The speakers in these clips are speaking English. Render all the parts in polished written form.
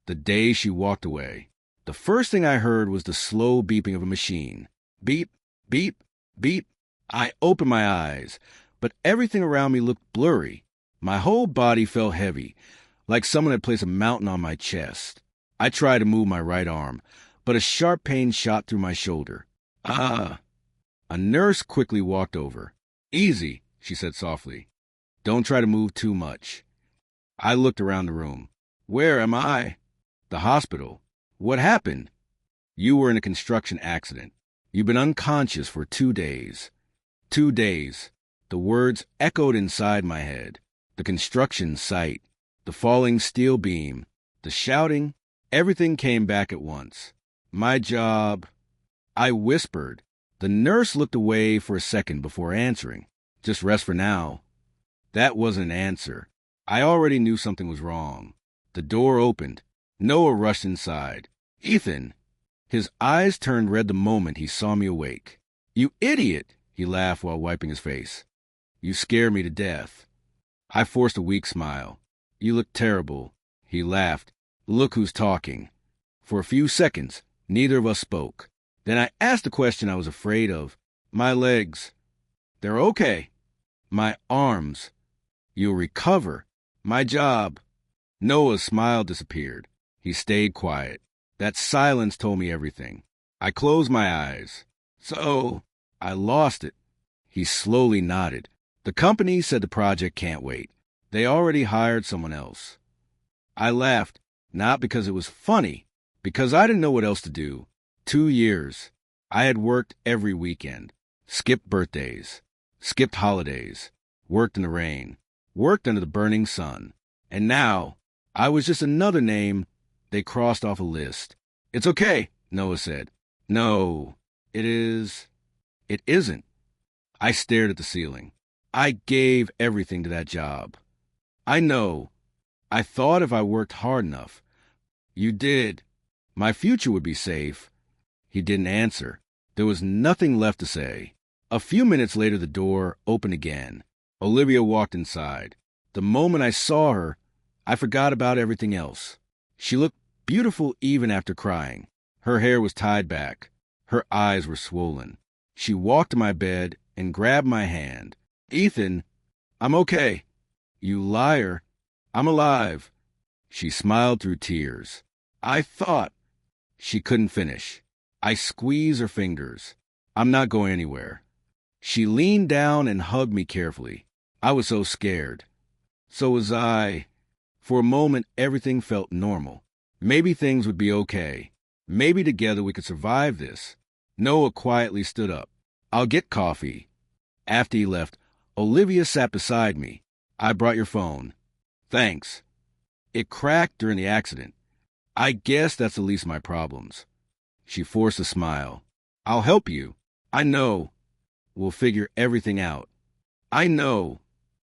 The day she walked away. The first thing I heard was the slow beeping of a machine. Beep, beep, beep. I opened my eyes, but everything around me looked blurry. My whole body felt heavy, like someone had placed a mountain on my chest. I tried to move my right arm, but a sharp pain shot through my shoulder. Ah! A nurse quickly walked over. Easy, she said softly. Don't try to move too much. I looked around the room. Where am I? The hospital. What happened? You were in a construction accident. You've been unconscious for 2 days. 2 days. The words echoed inside my head. The construction site, the falling steel beam, the shouting, everything came back at once. My job. I whispered. The nurse looked away for a second before answering. Just rest for now. That wasn't an answer. I already knew something was wrong. The door opened. Noah rushed inside. Ethan. His eyes turned red the moment he saw me awake. You idiot, he laughed while wiping his face. You scared me to death. I forced a weak smile. You look terrible. He laughed. Look who's talking. For a few seconds, neither of us spoke. Then I asked the question I was afraid of. My legs. They're okay. My arms. You'll recover. My job. Noah's smile disappeared. He stayed quiet. That silence told me everything. I closed my eyes. So, I lost it. He slowly nodded. The company said the project can't wait. They already hired someone else. I laughed, not because it was funny, because I didn't know what else to do. 2 years. I had worked every weekend, skipped birthdays, skipped holidays, worked in the rain, worked under the burning sun. And now, I was just another name they crossed off a list. It's okay, Noah said. No, it is. It isn't. I stared at the ceiling. I gave everything to that job. I know. I thought if I worked hard enough. You did. My future would be safe. He didn't answer. There was nothing left to say. A few minutes later, the door opened again. Olivia walked inside. The moment I saw her, I forgot about everything else. She looked beautiful even after crying. Her hair was tied back. Her eyes were swollen. She walked to my bed and grabbed my hand. Ethan, I'm okay. You liar. I'm alive. She smiled through tears. I thought. She couldn't finish. I squeezed her fingers. I'm not going anywhere. She leaned down and hugged me carefully. I was so scared. So was I. For a moment, everything felt normal. Maybe things would be okay. Maybe together we could survive this. Noah quietly stood up. I'll get coffee. After he left, Olivia sat beside me. I brought your phone. Thanks. It cracked during the accident. I guess that's the least of my problems. She forced a smile. I'll help you. I know. We'll figure everything out. I know.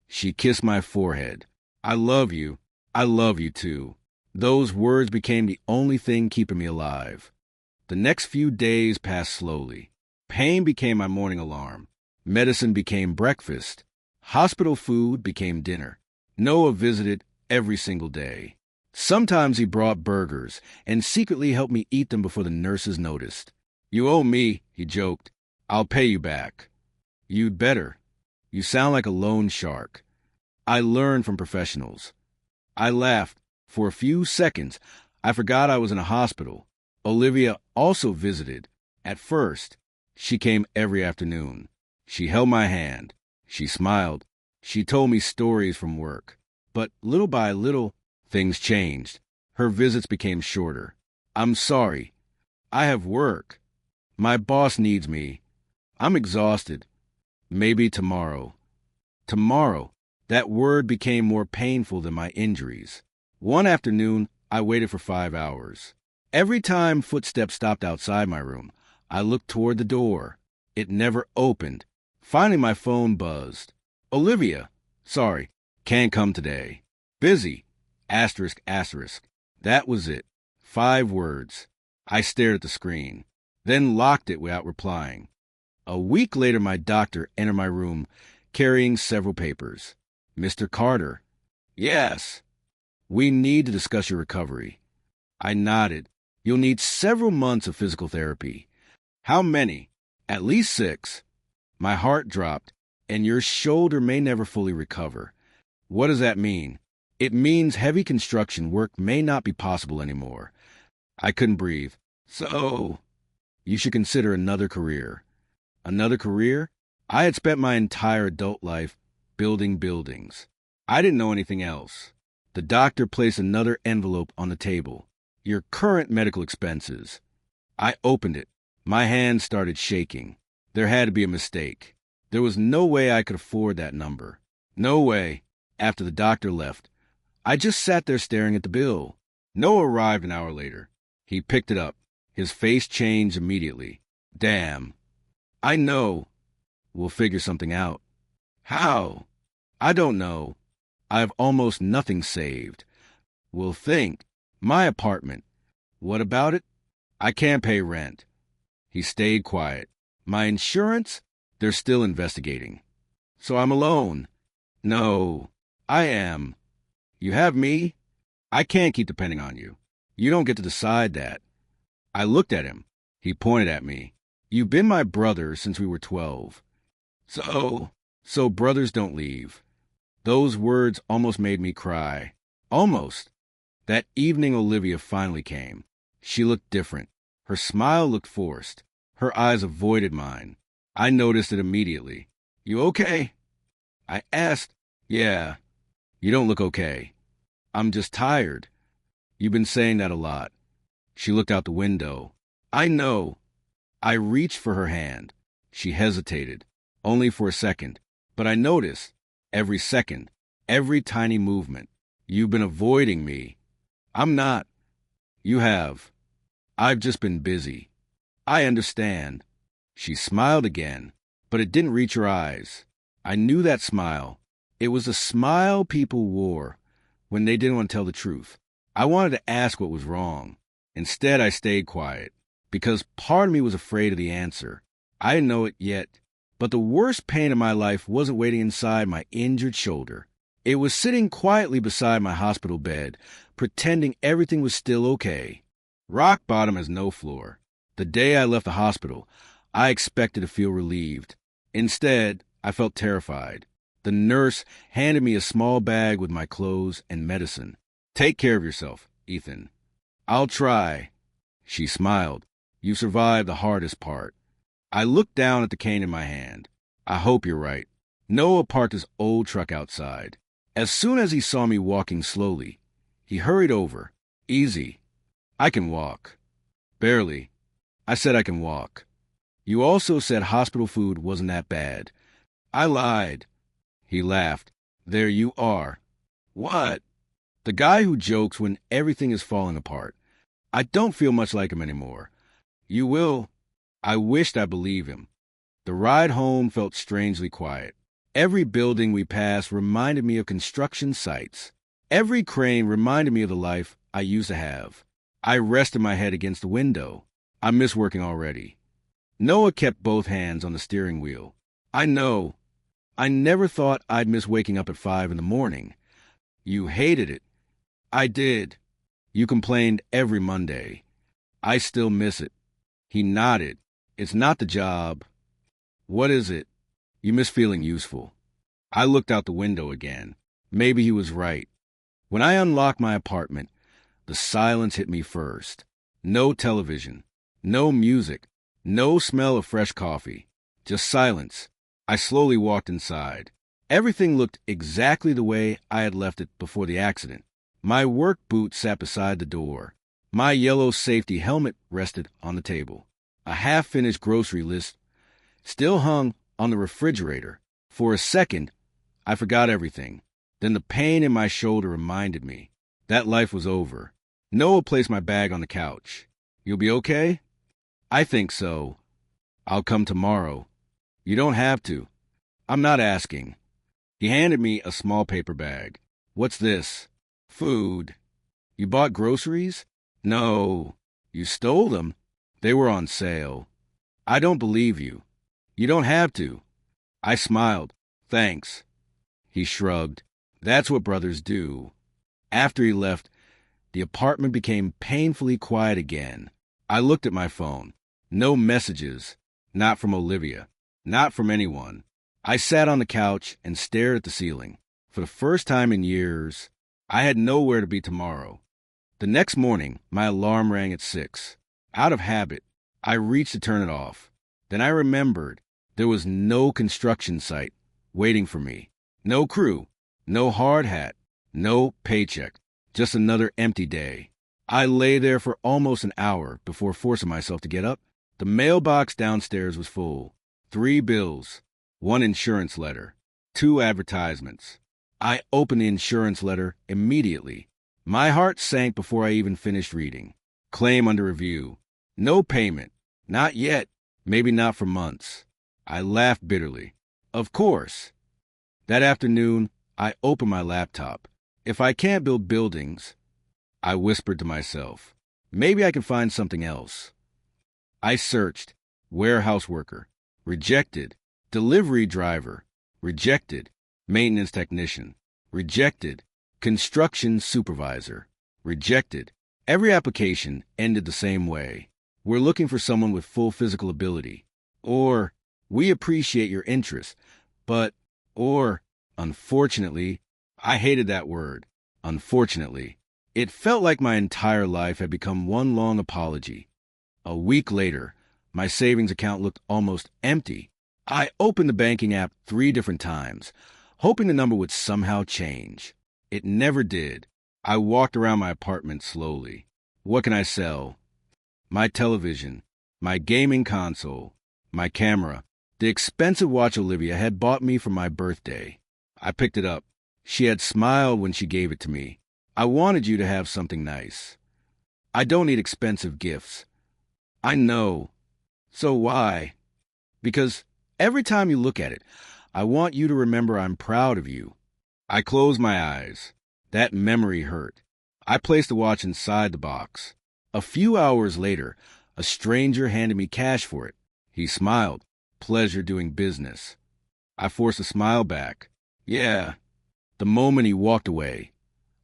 She kissed my forehead. I love you. I love you too. Those words became the only thing keeping me alive. The next few days passed slowly. Pain became my morning alarm. Medicine became breakfast. Hospital food became dinner. Noah visited every single day. Sometimes he brought burgers and secretly helped me eat them before the nurses noticed. You owe me, he joked. I'll pay you back. You'd better. You sound like a loan shark. I learned from professionals. I laughed. For a few seconds, I forgot I was in a hospital. Olivia also visited. At first, she came every afternoon. She held my hand. She smiled. She told me stories from work. But little by little, things changed. Her visits became shorter. I'm sorry. I have work. My boss needs me. I'm exhausted. Maybe tomorrow. Tomorrow. That word became more painful than my injuries. One afternoon, I waited for 5 hours. Every time footsteps stopped outside my room, I looked toward the door. It never opened. Finally, my phone buzzed. Olivia. Sorry, can't come today. Busy. Asterisk, asterisk. That was it. 5 words. I stared at the screen, then locked it without replying. A week later, my doctor entered my room, carrying several papers. Mr. Carter. Yes. We need to discuss your recovery. I nodded. You'll need several months of physical therapy. How many? At least 6. My heart dropped, and your shoulder may never fully recover. What does that mean? It means heavy construction work may not be possible anymore. I couldn't breathe. So, you should consider another career. Another career? I had spent my entire adult life building buildings. I didn't know anything else. The doctor placed another envelope on the table. Your current medical expenses. I opened it. My hands started shaking. There had to be a mistake. There was no way I could afford that number. No way. After the doctor left, I just sat there staring at the bill. Noah arrived an hour later. He picked it up. His face changed immediately. Damn. I know. We'll figure something out. How? I don't know. I have almost nothing saved. We'll think. My apartment. What about it? I can't pay rent. He stayed quiet. My insurance? They're still investigating. So I'm alone. No, I am. You have me? I can't keep depending on you. You don't get to decide that. I looked at him. He pointed at me. You've been my brother since we were 12. So brothers don't leave. Those words almost made me cry. Almost. That evening Olivia finally came. She looked different. Her smile looked forced. Her eyes avoided mine. I noticed it immediately. You okay? I asked. Yeah. You don't look okay. I'm just tired. You've been saying that a lot. She looked out the window. I know. I reached for her hand. She hesitated, only for a second. But I noticed, every second, every tiny movement. You've been avoiding me. I'm not. You have. I've just been busy. I understand. She smiled again, but it didn't reach her eyes. I knew that smile. It was a smile people wore when they didn't want to tell the truth. I wanted to ask what was wrong. Instead, I stayed quiet, because part of me was afraid of the answer. I didn't know it yet, but the worst pain of my life wasn't waiting inside my injured shoulder. It was sitting quietly beside my hospital bed, pretending everything was still okay. Rock bottom has no floor. The day I left the hospital, I expected to feel relieved. Instead, I felt terrified. The nurse handed me a small bag with my clothes and medicine. Take care of yourself, Ethan. I'll try. She smiled. You survived the hardest part. I looked down at the cane in my hand. I hope you're right. Noah parked his old truck outside. As soon as he saw me walking slowly, he hurried over. Easy. I can walk. Barely. I said I can walk. You also said hospital food wasn't that bad. I lied. He laughed. There you are. What? The guy who jokes when everything is falling apart. I don't feel much like him anymore. You will. I wished I believed him. The ride home felt strangely quiet. Every building we passed reminded me of construction sites. Every crane reminded me of the life I used to have. I rested my head against the window. I miss working already. Noah kept both hands on the steering wheel. I know. I never thought I'd miss waking up at 5 in the morning. You hated it. I did. You complained every Monday. I still miss it. He nodded. It's not the job. What is it? You miss feeling useful. I looked out the window again. Maybe he was right. When I unlocked my apartment, the silence hit me first. No television. No music. No smell of fresh coffee. Just silence. I slowly walked inside. Everything looked exactly the way I had left it before the accident. My work boot sat beside the door. My yellow safety helmet rested on the table. A half-finished grocery list still hung on the refrigerator. For a second, I forgot everything. Then the pain in my shoulder reminded me that life was over. Noah placed my bag on the couch. You'll be okay? I think so. I'll come tomorrow. You don't have to. I'm not asking. He handed me a small paper bag. What's this? Food. You bought groceries? No. You stole them? They were on sale. I don't believe you. You don't have to. I smiled. Thanks. He shrugged. That's what brothers do. After he left, the apartment became painfully quiet again. I looked at my phone. No messages. Not from Olivia. Not from anyone. I sat on the couch and stared at the ceiling. For the first time in years, I had nowhere to be tomorrow. The next morning, my alarm rang at 6. Out of habit, I reached to turn it off. Then I remembered there was no construction site waiting for me. No crew. No hard hat. No paycheck. Just another empty day. I lay there for almost an hour before forcing myself to get up. The mailbox downstairs was full. 3 bills. 1 insurance letter. 2 advertisements. I opened the insurance letter immediately. My heart sank before I even finished reading. Claim under review. No payment. Not yet. Maybe not for months. I laughed bitterly. Of course. That afternoon, I opened my laptop. If I can't build buildings, I whispered to myself, maybe I can find something else. I searched. Warehouse worker. Rejected. Delivery driver. Rejected. Maintenance technician. Rejected. Construction supervisor. Rejected. Every application ended the same way. We're looking for someone with full physical ability. Or, we appreciate your interest, but, or, unfortunately, I hated that word. Unfortunately. It felt like my entire life had become one long apology. A week later, my savings account looked almost empty. I opened the banking app 3 different times, hoping the number would somehow change. It never did. I walked around my apartment slowly. What can I sell? My television, my gaming console, my camera, the expensive watch Olivia had bought me for my birthday. I picked it up. She had smiled when she gave it to me. I wanted you to have something nice. I don't need expensive gifts. I know. So why? Because every time you look at it, I want you to remember I'm proud of you. I closed my eyes. That memory hurt. I placed the watch inside the box. A few hours later, a stranger handed me cash for it. He smiled. Pleasure doing business. I forced a smile back. Yeah. The moment he walked away,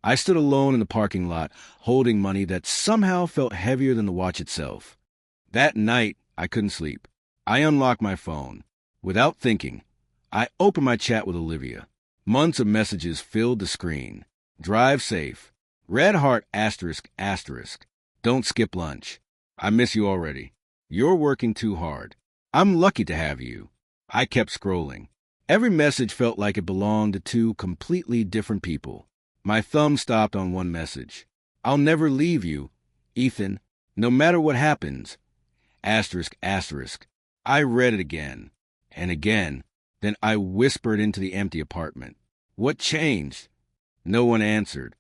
I stood alone in the parking lot, holding money that somehow felt heavier than the watch itself. That night, I couldn't sleep. I unlocked my phone. Without thinking, I opened my chat with Olivia. Months of messages filled the screen. Drive safe. Red heart asterisk asterisk. Don't skip lunch. I miss you already. You're working too hard. I'm lucky to have you. I kept scrolling. Every message felt like it belonged to 2 completely different people. My thumb stopped on one message. I'll never leave you, Ethan, no matter what happens. Asterisk, asterisk. I read it again and again. Then I whispered into the empty apartment. What changed? No one answered.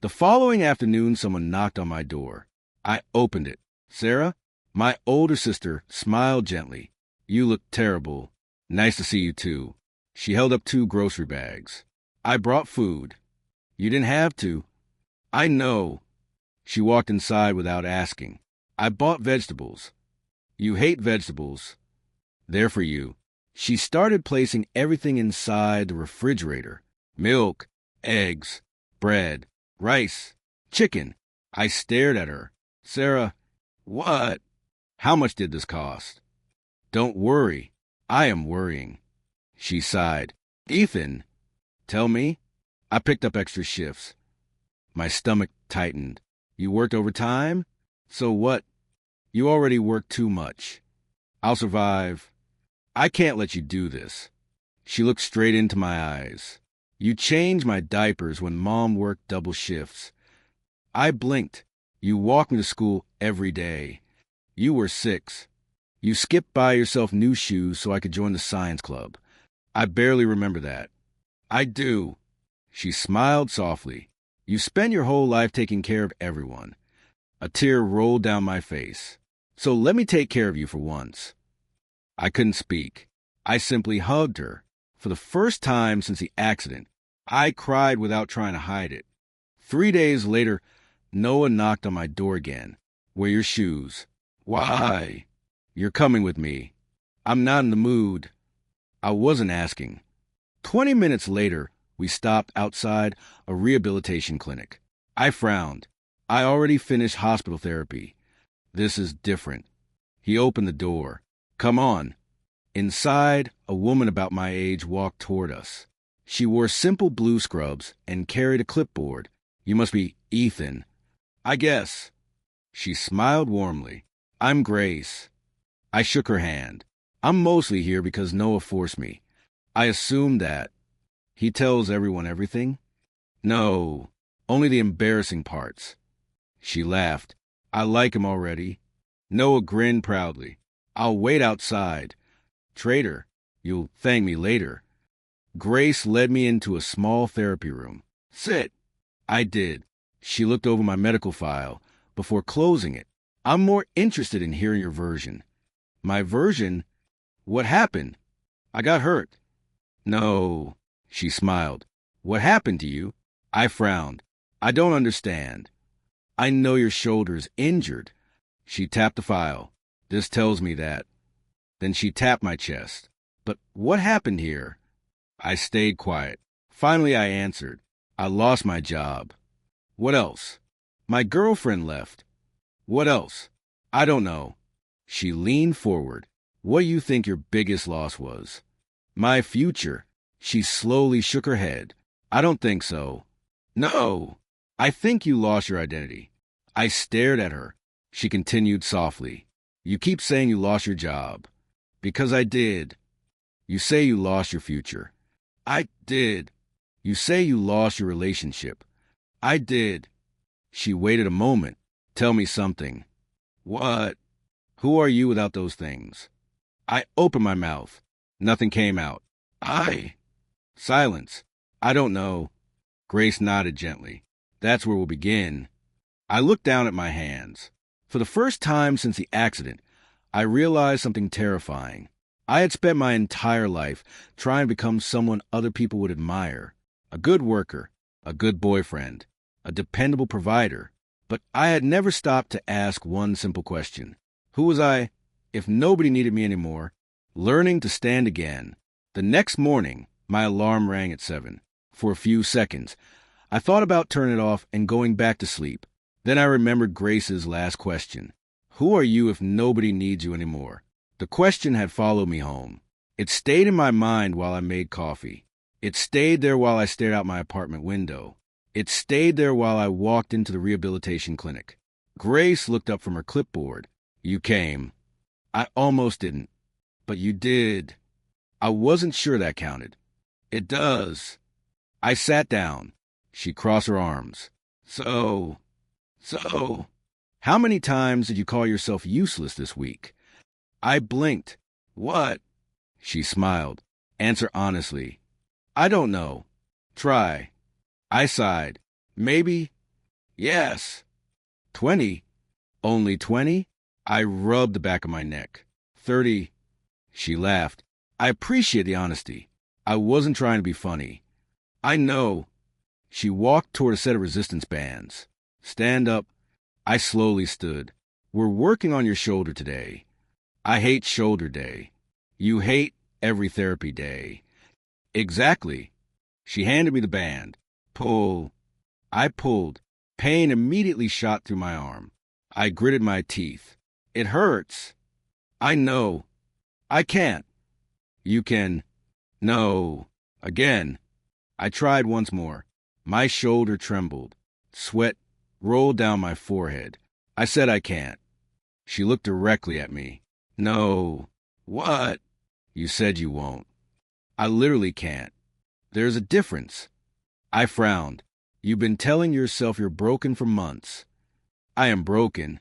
The following afternoon, someone knocked on my door. I opened it. Sarah? My older sister smiled gently. You look terrible. Nice to see you too. She held up 2 grocery bags. I brought food. You didn't have to. I know. She walked inside without asking. I bought vegetables. You hate vegetables. They're for you. She started placing everything inside the refrigerator. Milk, eggs, bread, rice, chicken. I stared at her. Sarah, what? How much did this cost? Don't worry. I am worrying. She sighed. Ethan, tell me. I picked up extra shifts. My stomach tightened. You worked overtime? So what? You already worked too much. I'll survive. I can't let you do this. She looked straight into my eyes. You changed my diapers when Mom worked double shifts. I blinked. You walked me to school every day. You were 6. You skipped by yourself new shoes so I could join the science club. I barely remember that. I do. She smiled softly. You spent your whole life taking care of everyone. A tear rolled down my face. So let me take care of you for once. I couldn't speak. I simply hugged her. For the first time since the accident, I cried without trying to hide it. 3 days later, Noah knocked on my door again. Where are your shoes? Why? You're coming with me. I'm not in the mood. I wasn't asking. 20 minutes later, we stopped outside a rehabilitation clinic. I frowned. I already finished hospital therapy. This is different. He opened the door. Come on. Inside, a woman about my age walked toward us. She wore simple blue scrubs and carried a clipboard. You must be Ethan. I guess. She smiled warmly. I'm Grace. I shook her hand. I'm mostly here because Noah forced me. I assumed that. He tells everyone everything? No, only the embarrassing parts. She laughed. I like him already. Noah grinned proudly. I'll wait outside. Traitor, you'll thank me later. Grace led me into a small therapy room. Sit. I did. She looked over my medical file before closing it. I'm more interested in hearing your version. My version? What happened? I got hurt. No, she smiled. What happened to you? I frowned. I don't understand. I know your shoulder's injured. She tapped the file. This tells me that. Then she tapped my chest. But what happened here? I stayed quiet. Finally, I answered. I lost my job. What else? My girlfriend left. What else? I don't know. She leaned forward. What do you think your biggest loss was? My future. She slowly shook her head. I don't think so. No. I think you lost your identity. I stared at her. She continued softly. You keep saying you lost your job. Because I did. You say you lost your future. I did. You say you lost your relationship. I did. She waited a moment. Tell me something. What? Who are you without those things? I opened my mouth. Nothing came out. Silence. I don't know. Grace nodded gently. That's where we'll begin. I looked down at my hands. For the first time since the accident, I realized something terrifying. I had spent my entire life trying to become someone other people would admire. A good worker, a good boyfriend, a dependable provider. But I had never stopped to ask one simple question. Who was I if nobody needed me anymore? Learning to stand again. The next morning, my alarm rang at 7. For a few seconds, I thought about turning it off and going back to sleep. Then I remembered Grace's last question. Who are you if nobody needs you anymore? The question had followed me home. It stayed in my mind while I made coffee. It stayed there while I stared out my apartment window. It stayed there while I walked into the rehabilitation clinic. Grace looked up from her clipboard. You came. I almost didn't. But you did. I wasn't sure that counted. It does. I sat down. She crossed her arms. So, how many times did you call yourself useless this week? I blinked. What? She smiled. Answer honestly. I don't know. Try. I sighed. Maybe. Yes. 20. Only 20? I rubbed the back of my neck. 30. She laughed. I appreciate the honesty. I wasn't trying to be funny. I know. She walked toward a set of resistance bands. Stand up. I slowly stood. We're working on your shoulder today. I hate shoulder day. You hate every therapy day. Exactly. She handed me the band. Pull. I pulled. Pain immediately shot through my arm. I gritted my teeth. It hurts. I know. I can't. You can. No. Again. I tried once more. My shoulder trembled. Sweat rolled down my forehead. I said I can't. She looked directly at me. No. What? You said you won't. I literally can't. There's a difference. I frowned. You've been telling yourself you're broken for months. I am broken.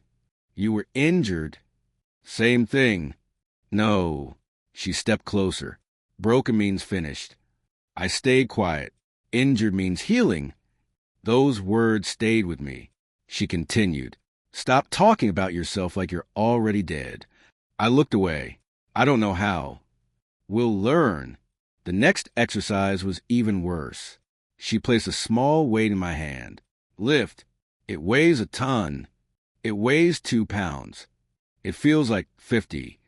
You were injured. Same thing. No. She stepped closer. Broken means finished. I stayed quiet. Injured means healing. Those words stayed with me. She continued. Stop talking about yourself like you're already dead. I looked away. I don't know how. We'll learn. The next exercise was even worse. She placed a small weight in my hand. Lift. It weighs a ton. It weighs 2 pounds. It feels like 50.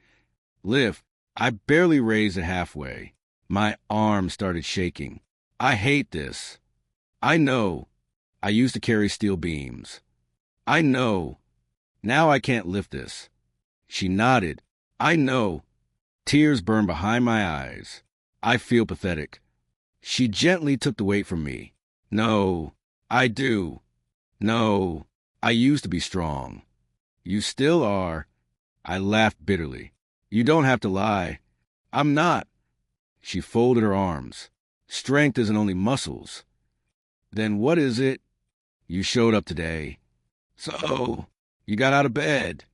Lift. I barely raised it halfway. My arm started shaking. I hate this. I know. I used to carry steel beams. I know. Now I can't lift this. She nodded. I know. Tears burned behind my eyes. I feel pathetic. She gently took the weight from me. No, I do. No, I used to be strong. You still are. I laughed bitterly. You don't have to lie. I'm not. She folded her arms. Strength isn't only muscles. Then what is it? You showed up today. So, you got out of bed.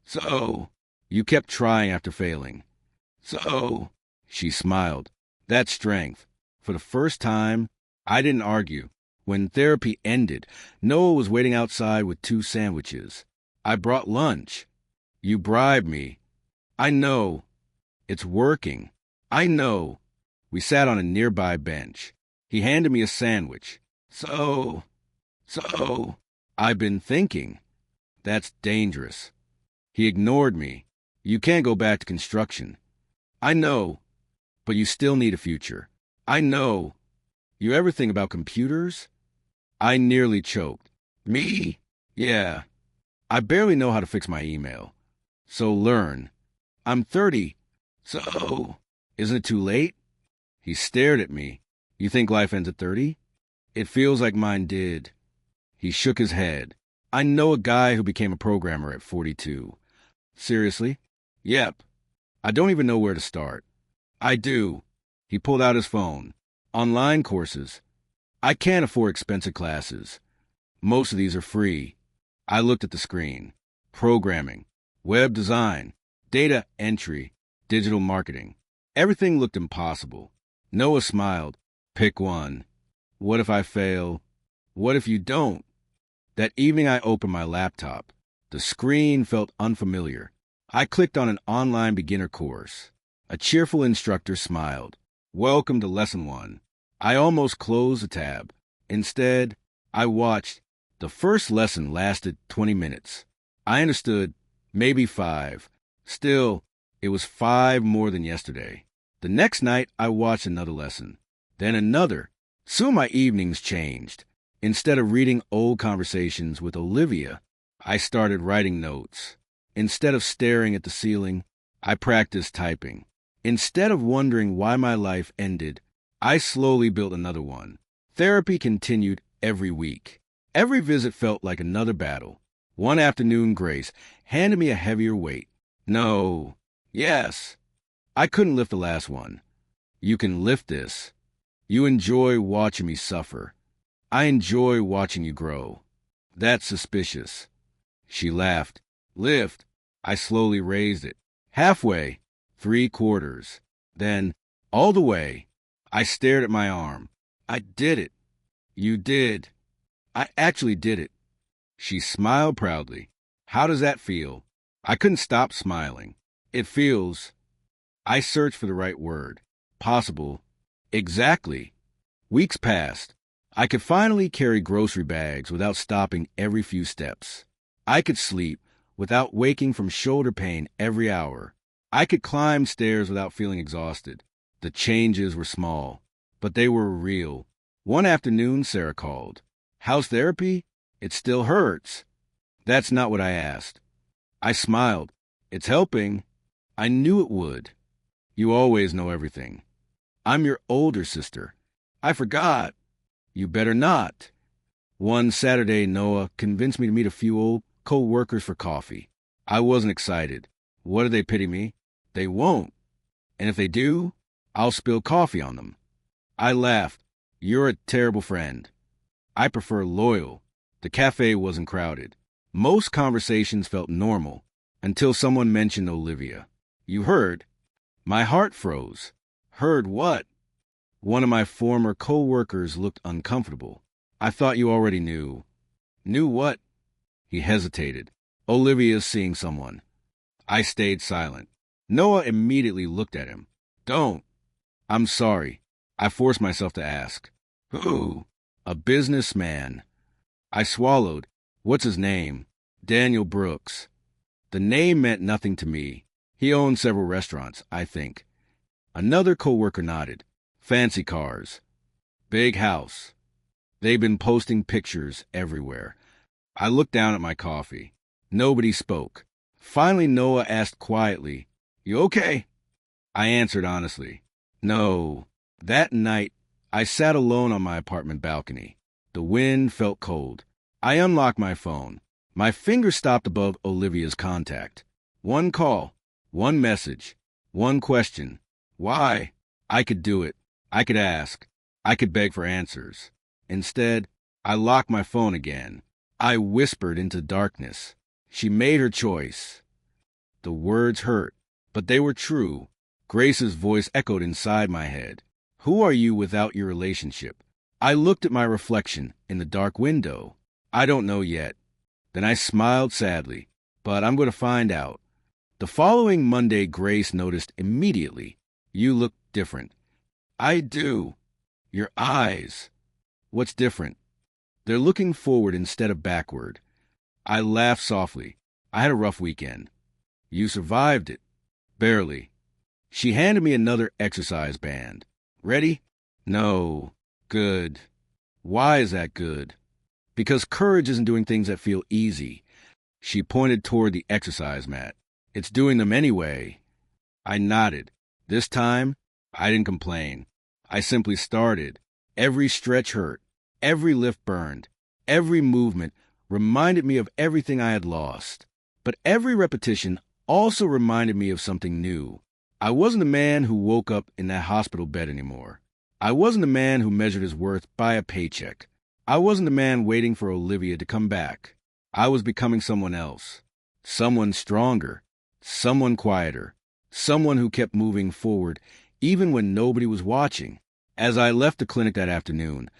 So, you kept trying after failing. So, she smiled. That's strength. For the first time, I didn't argue. When therapy ended, Noah was waiting outside with 2 sandwiches. I brought lunch. You bribed me. I know. It's working. I know. We sat on a nearby bench. He handed me a sandwich. So, I've been thinking. That's dangerous. He ignored me. You can't go back to construction. I know, but you still need a future. I know. You ever think about computers? I nearly choked. Me? Yeah. I barely know how to fix my email. So learn. I'm 30. So, isn't it too late? He stared at me. You think life ends at 30? It feels like mine did. He shook his head. I know a guy who became a programmer at 42. Seriously? Yep. I don't even know where to start. I do. He pulled out his phone. Online courses. I can't afford expensive classes. Most of these are free. I looked at the screen. Programming, web design, data entry, digital marketing. Everything looked impossible. Noah smiled. Pick one. What if I fail? What if you don't? That evening I opened my laptop. The screen felt unfamiliar. I clicked on an online beginner course. A cheerful instructor smiled. Welcome to Lesson 1. I almost closed the tab. Instead, I watched. The first lesson lasted 20 minutes. I understood, maybe 5. Still, it was 5 more than yesterday. The next night, I watched another lesson. Then another. Soon my evenings changed. Instead of reading old conversations with Olivia, I started writing notes. Instead of staring at the ceiling, I practiced typing. Instead of wondering why my life ended, I slowly built another one. Therapy continued every week. Every visit felt like another battle. One afternoon, Grace handed me a heavier weight. No. Yes. I couldn't lift the last one. You can lift this. You enjoy watching me suffer. I enjoy watching you grow. That's suspicious. She laughed. Lift. I slowly raised it. Halfway. 3/4. Then, all the way. I stared at my arm. I did it. You did. I actually did it. She smiled proudly. How does that feel? I couldn't stop smiling. It feels... I searched for the right word. Possible. Exactly. Weeks passed. I could finally carry grocery bags without stopping every few steps. I could sleep without waking from shoulder pain every hour. I could climb stairs without feeling exhausted. The changes were small, but they were real. One afternoon, Sarah called. How's therapy? It still hurts. That's not what I asked. I smiled. It's helping. I knew it would. You always know everything. I'm your older sister. I forgot. You better not. One Saturday, Noah convinced me to meet a few old co-workers for coffee. I wasn't excited. What do they pity me? They won't. And if they do, I'll spill coffee on them. I laughed. You're a terrible friend. I prefer loyal. The cafe wasn't crowded. Most conversations felt normal until someone mentioned Olivia. You heard? My heart froze. Heard what? One of my former co-workers looked uncomfortable. I thought you already knew. Knew what? He hesitated. Olivia's seeing someone. I stayed silent. Noah immediately looked at him. Don't. I'm sorry. I forced myself to ask. Who? A businessman. I swallowed. What's his name? Daniel Brooks. The name meant nothing to me. He owned several restaurants, I think. Another coworker nodded. Fancy cars. Big house. They've been posting pictures everywhere. I looked down at my coffee. Nobody spoke. Finally, Noah asked quietly, "You okay?" I answered honestly, "No." That night, I sat alone on my apartment balcony. The wind felt cold. I unlocked my phone. My finger stopped above Olivia's contact. One call, one message, one question. Why? I could do it. I could ask. I could beg for answers. Instead, I locked my phone again. I whispered into darkness. She made her choice. The words hurt, but they were true. Grace's voice echoed inside my head. Who are you without your relationship? I looked at my reflection in the dark window. I don't know yet. Then I smiled sadly, but I'm going to find out. The following Monday, Grace noticed immediately. You look different. I do. Your eyes. What's different? They're looking forward instead of backward. I laughed softly. I had a rough weekend. You survived it. Barely. She handed me another exercise band. Ready? No. Good. Why is that good? Because courage isn't doing things that feel easy. She pointed toward the exercise mat. It's doing them anyway. I nodded. This time, I didn't complain. I simply started. Every stretch hurt. Every lift burned. Every movement reminded me of everything I had lost. But every repetition also reminded me of something new. I wasn't the man who woke up in that hospital bed anymore. I wasn't the man who measured his worth by a paycheck. I wasn't the man waiting for Olivia to come back. I was becoming someone else. Someone stronger. Someone quieter. Someone who kept moving forward even when nobody was watching. As I left the clinic that afternoon,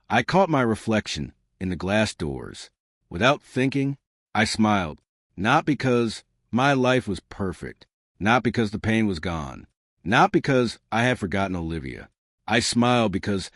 I caught my reflection in the glass doors. Without thinking, I smiled. Not because my life was perfect. Not because the pain was gone. Not because I had forgotten Olivia. I smiled because,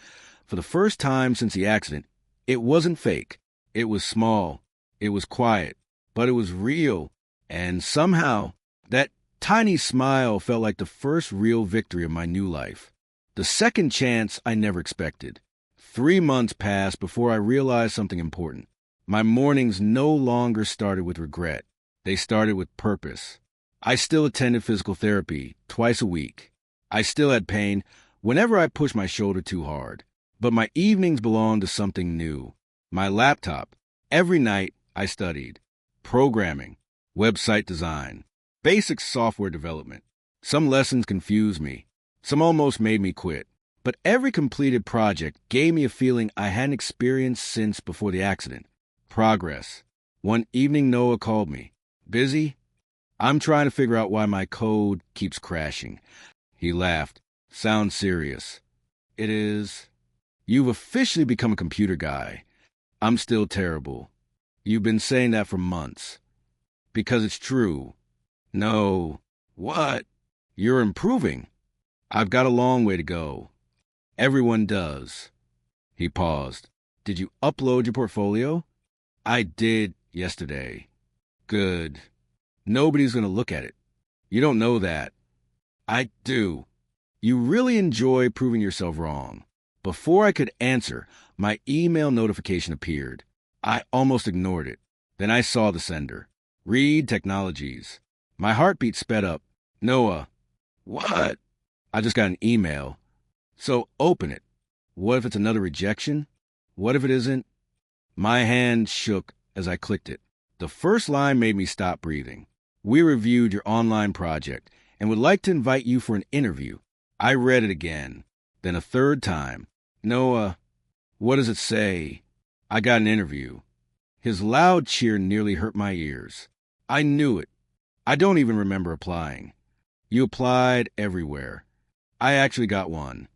for the first time since the accident, it wasn't fake. It was small. It was quiet. But it was real. And somehow, that tiny smile felt like the first real victory of my new life. The second chance I never expected. 3 months passed before I realized something important. My mornings no longer started with regret. They started with purpose. I still attended physical therapy twice a week. I still had pain whenever I pushed my shoulder too hard. But my evenings belonged to something new. My laptop. Every night I studied. Programming. Website design. Basic software development. Some lessons confused me. Some almost made me quit. But every completed project gave me a feeling I hadn't experienced since before the accident. Progress. One evening Noah called me. Busy? I'm trying to figure out why my code keeps crashing. He laughed. Sounds serious. It is. You've officially become a computer guy. I'm still terrible. You've been saying that for months. Because it's true. No. What? You're improving. I've got a long way to go. Everyone does. He paused. Did you upload your portfolio? I did yesterday. Good. Nobody's going to look at it. You don't know that. I do. You really enjoy proving yourself wrong. Before I could answer, my email notification appeared. I almost ignored it. Then I saw the sender. Reed Technologies. My heartbeat sped up. Noah. What? I just got an email. So open it. What if it's another rejection? What if it isn't? My hand shook as I clicked it. The first line made me stop breathing. We reviewed your online project and would like to invite you for an interview. I read it again, then a third time. Noah, what does it say? I got an interview. His loud cheer nearly hurt my ears. I knew it. I don't even remember applying. You applied everywhere. I actually got one.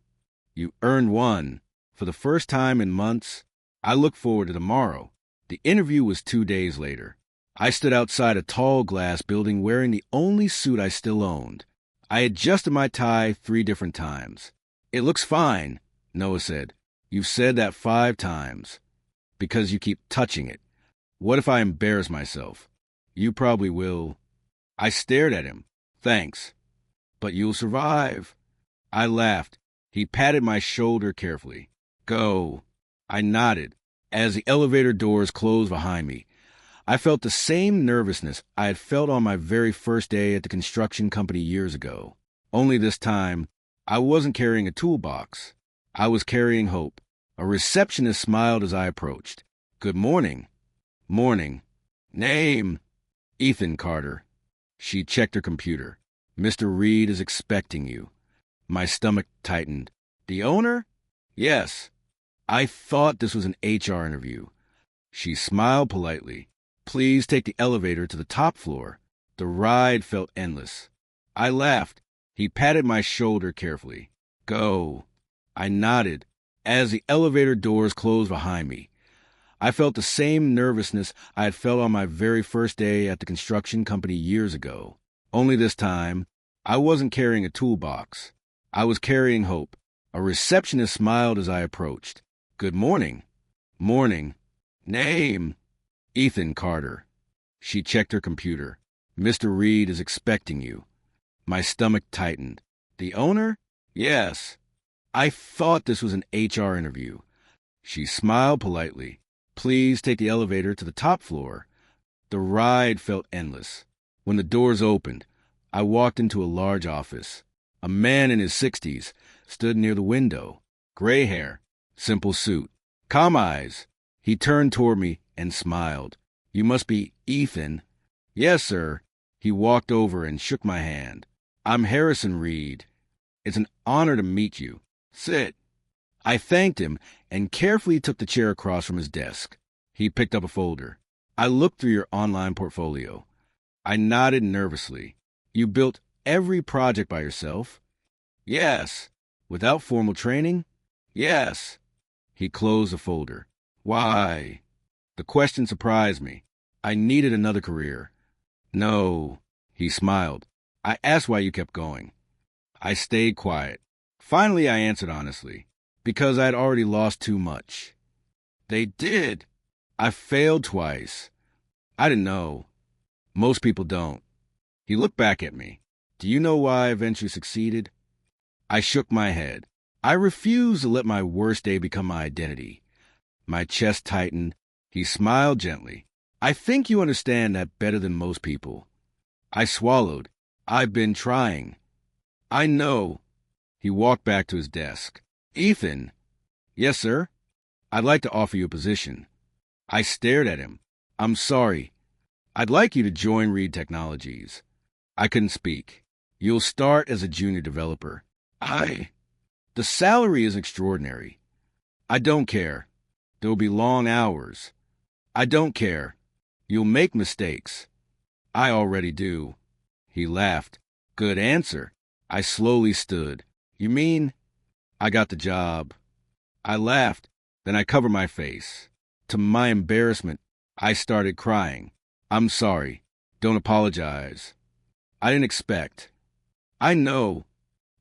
You earned one. For the first time in months, I look forward to tomorrow. The interview was 2 days later. I stood outside a tall glass building wearing the only suit I still owned. I adjusted my tie 3 different times. It looks fine, Noah said. You've said that 5 times. Because you keep touching it. What if I embarrass myself? You probably will. I stared at him. Thanks. But you'll survive. I laughed. He patted my shoulder carefully. Go. I nodded. As the elevator doors closed behind me, I felt the same nervousness I had felt on my very first day at the construction company years ago. Only this time, I wasn't carrying a toolbox. I was carrying hope. A receptionist smiled as I approached. "Good morning." "Morning." "Name?" "Ethan Carter." She checked her computer. "Mr. Reed is expecting you." My stomach tightened. "The owner?" "Yes." I thought this was an HR interview. She smiled politely. "Please take the elevator to the top floor." The ride felt endless. I laughed. He patted my shoulder carefully. "Go." I nodded. As the elevator doors closed behind me, I felt the same nervousness I had felt on my very first day at the construction company years ago. Only this time, I wasn't carrying a toolbox. I was carrying hope. A receptionist smiled as I approached. "Good morning." "Morning." "Name?" "Ethan Carter." She checked her computer. "Mr. Reed is expecting you." My stomach tightened. "The owner?" "Yes." I thought this was an HR interview. She smiled politely. "Please take the elevator to the top floor." The ride felt endless. When the doors opened, I walked into a large office. A man in his 60s stood near the window. Gray hair, simple suit, calm eyes. He turned toward me and smiled. "You must be Ethan." "Yes, sir." He walked over and shook my hand. "I'm Harrison Reed. It's an honor to meet you. Sit." I thanked him and carefully took the chair across from his desk. He picked up a folder. "I looked through your online portfolio." I nodded nervously. "You built every project by yourself?" "Yes." "Without formal training?" "Yes." He closed the folder. "Why?" The question surprised me. I needed another career. "No." He smiled. "I asked why you kept going." I stayed quiet. Finally, I answered honestly. "Because I had already lost too much." "They did." "I failed twice." "I didn't know." "Most people don't." He looked back at me. "Do you know why I eventually succeeded?" I shook my head. I refused to let my worst day become my identity. My chest tightened. He smiled gently. "I think you understand that better than most people." I swallowed. "I've been trying." "I know." He walked back to his desk. "Ethan." "Yes, sir." "I'd like to offer you a position." I stared at him. "I'm sorry. I'd like you to join Reed Technologies." I couldn't speak. "You'll start as a junior developer." The salary is extraordinary." "I don't care. There will be long hours." "I don't care. You'll make mistakes." "I already do." He laughed. "Good answer." I slowly stood. "You mean?" "I got the job." I laughed. Then I covered my face. To my embarrassment, I started crying. "I'm sorry. Don't apologize." "I didn't expect." "I know."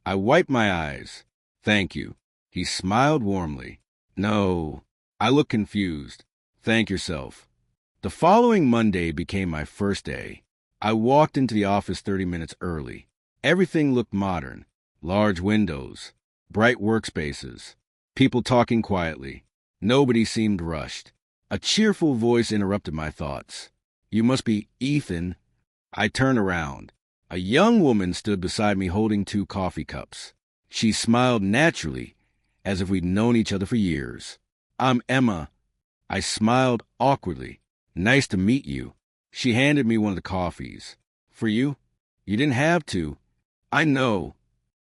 I wiped my eyes. "Thank you." He smiled warmly. "No." I looked confused. "Thank yourself." The following Monday became my first day. I walked into the office 30 minutes early. Everything looked modern. Large windows, bright workspaces, people talking quietly. Nobody seemed rushed. A cheerful voice interrupted my thoughts. "You must be Ethan." I turned around. A young woman stood beside me holding 2 coffee cups. She smiled naturally, as if we'd known each other for years. "I'm Emma." I smiled awkwardly. "Nice to meet you." She handed me one of the coffees. "For you?" "You didn't have to." "I know."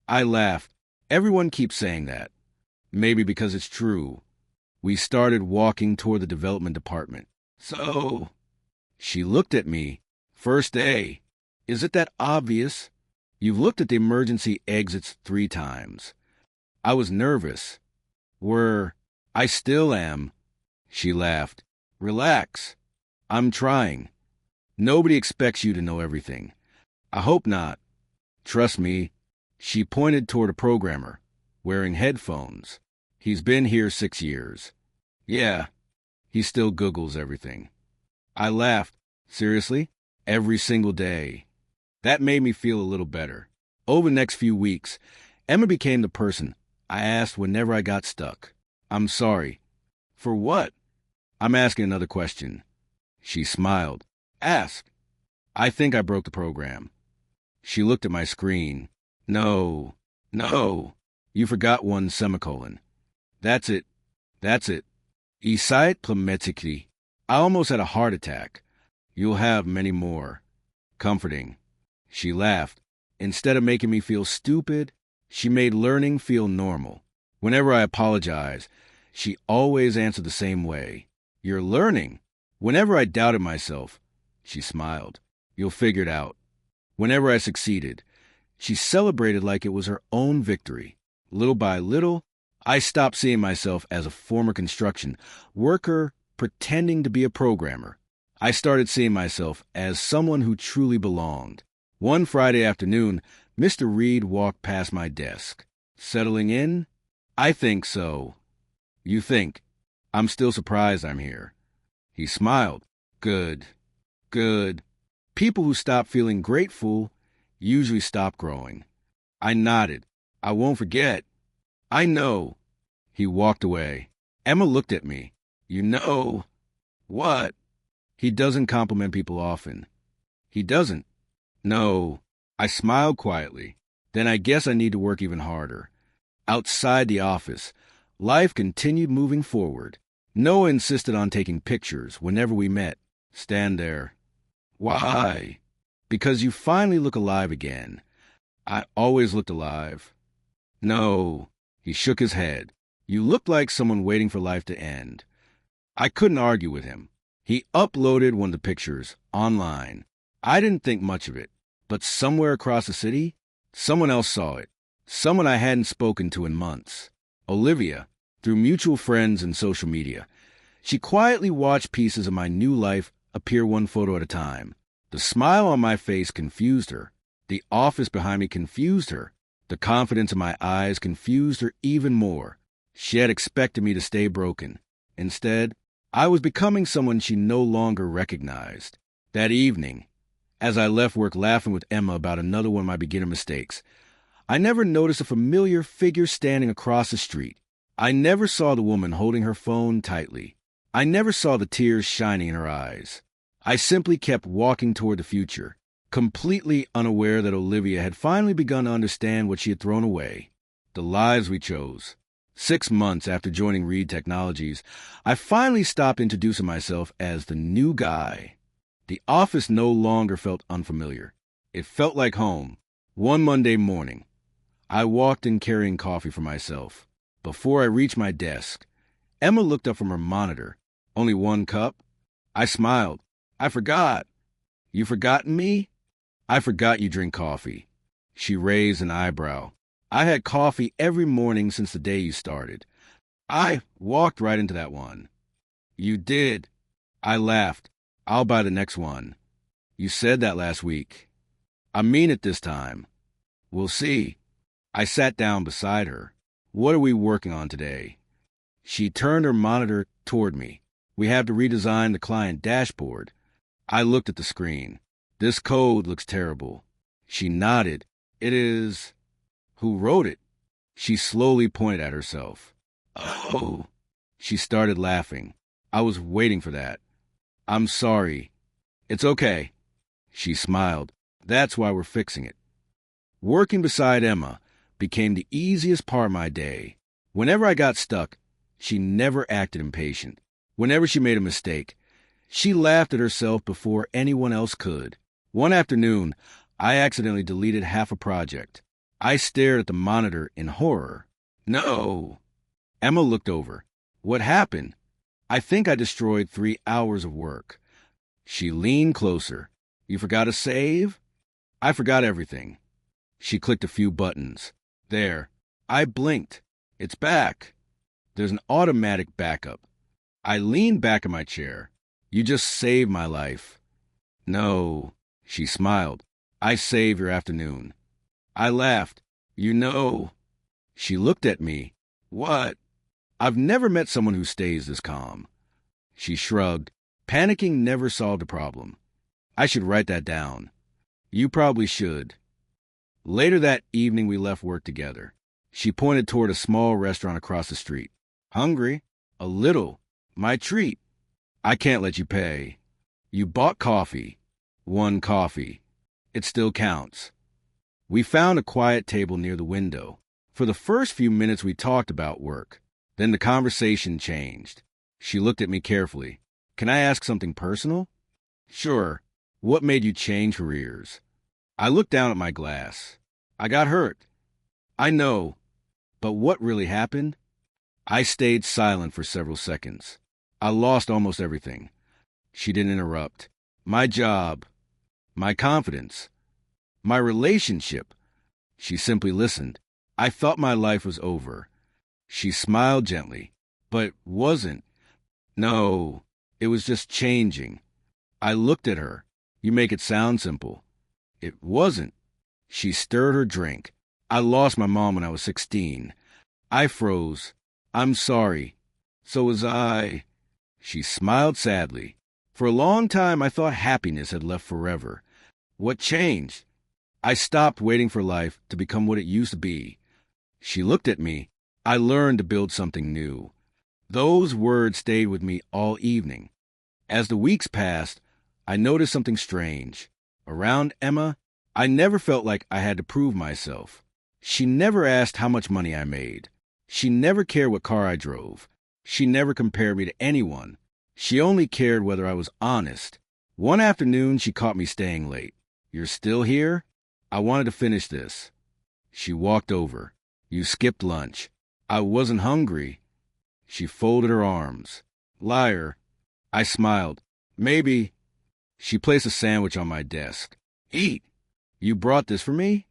I laughed. Everyone keeps saying that. Maybe because it's true. We started walking toward the development department. "So," she looked at me. "First day. Is it that obvious? You've looked at the emergency exits 3 times." I was nervous. I still am." She laughed. "Relax. I'm trying. Nobody expects you to know everything." "I hope not." "Trust me." She pointed toward a programmer, wearing headphones. "He's been here 6 years." "Yeah." "He still Googles everything." I laughed. "Seriously?" "Every single day." That made me feel a little better. Over the next few weeks, Emma became the person I asked whenever I got stuck. "I'm sorry." "For what?" "I'm asking another question." She smiled. Ask. I think I broke the program. She looked at my screen. No, no. You forgot one semicolon. That's it. That's it. Isait plemetikli. I almost had a heart attack. You'll have many more. Comforting. She laughed. Instead of making me feel stupid, she made learning feel normal. Whenever I apologized, she always answered the same way. You're learning. Whenever I doubted myself, she smiled. You'll figure it out. Whenever I succeeded, she celebrated like it was her own victory. Little by little, I stopped seeing myself as a former construction worker pretending to be a programmer. I started seeing myself as someone who truly belonged. One Friday afternoon, Mr. Reed walked past my desk. Settling in? I think so. You think? I'm still surprised I'm here. He smiled. Good. Good. People who stop feeling grateful usually stop growing. I nodded. I won't forget. I know. He walked away. Emma looked at me. You know. What? He doesn't compliment people often. He doesn't. No. I smiled quietly. Then I guess I need to work even harder. Outside the office, life continued moving forward. Noah insisted on taking pictures whenever we met. Stand there. Why? Because you finally look alive again. I always looked alive. No. He shook his head. You looked like someone waiting for life to end. I couldn't argue with him. He uploaded one of the pictures online. I didn't think much of it, but somewhere across the city, someone else saw it. Someone I hadn't spoken to in months. Olivia, through mutual friends and social media. She quietly watched pieces of my new life appear one photo at a time. The smile on my face confused her. The office behind me confused her. The confidence in my eyes confused her even more. She had expected me to stay broken. Instead, I was becoming someone she no longer recognized. That evening, as I left work laughing with Emma about another one of my beginner mistakes, I never noticed a familiar figure standing across the street. I never saw the woman holding her phone tightly. I never saw the tears shining in her eyes. I simply kept walking toward the future, completely unaware that Olivia had finally begun to understand what she had thrown away. The lives we chose. 6 months after joining Reed Technologies, I finally stopped introducing myself as the new guy. The office no longer felt unfamiliar. It felt like home. One Monday morning, I walked in carrying coffee for myself. Before I reached my desk, Emma looked up from her monitor. Only one cup? I smiled. I forgot. You forgotten me? I forgot you drink coffee. She raised an eyebrow. I had coffee every morning since the day you started. I walked right into that one. You did. I laughed. I'll buy the next one. You said that last week. I mean it this time. We'll see. I sat down beside her. What are we working on today? She turned her monitor toward me. We have to redesign the client dashboard. I looked at the screen. This code looks terrible. She nodded. It is... Who wrote it? She slowly pointed at herself. Oh. She started laughing. I was waiting for that. I'm sorry. It's okay. She smiled. That's why we're fixing it. Working beside Emma became the easiest part of my day. Whenever I got stuck, she never acted impatient. Whenever she made a mistake, she laughed at herself before anyone else could. One afternoon, I accidentally deleted half a project. I stared at the monitor in horror. No. Emma looked over. What happened? I think I destroyed 3 hours of work. She leaned closer. You forgot to save? I forgot everything. She clicked a few buttons. There. I blinked. It's back. There's an automatic backup. I leaned back in my chair. You just saved my life. No. She smiled. I saved your afternoon. I laughed. You know. She looked at me. What? I've never met someone who stays this calm. She shrugged. Panicking never solved a problem. I should write that down. You probably should. Later that evening, we left work together. She pointed toward a small restaurant across the street. Hungry? A little. My treat. I can't let you pay. You bought coffee. One coffee. It still counts. We found a quiet table near the window. For the first few minutes we talked about work. Then the conversation changed. She looked at me carefully. Can I ask something personal? Sure. What made you change careers? I looked down at my glass. I got hurt. I know. But what really happened? I stayed silent for several seconds. I lost almost everything. She didn't interrupt. My job. My confidence. My relationship. She simply listened. I thought my life was over. She smiled gently. But it wasn't. No, it was just changing. I looked at her. You make it sound simple. It wasn't. She stirred her drink. I lost my mom when I was 16. I froze. I'm sorry. So was I. She smiled sadly. For a long time, I thought happiness had left forever. What changed? I stopped waiting for life to become what it used to be. She looked at me. I learned to build something new. Those words stayed with me all evening. As the weeks passed, I noticed something strange. Around Emma, I never felt like I had to prove myself. She never asked how much money I made. She never cared what car I drove. She never compared me to anyone. She only cared whether I was honest. One afternoon, she caught me staying late. You're still here? I wanted to finish this. She walked over. You skipped lunch. I wasn't hungry. She folded her arms. Liar. I smiled. Maybe. She placed a sandwich on my desk. Eat. You brought this for me?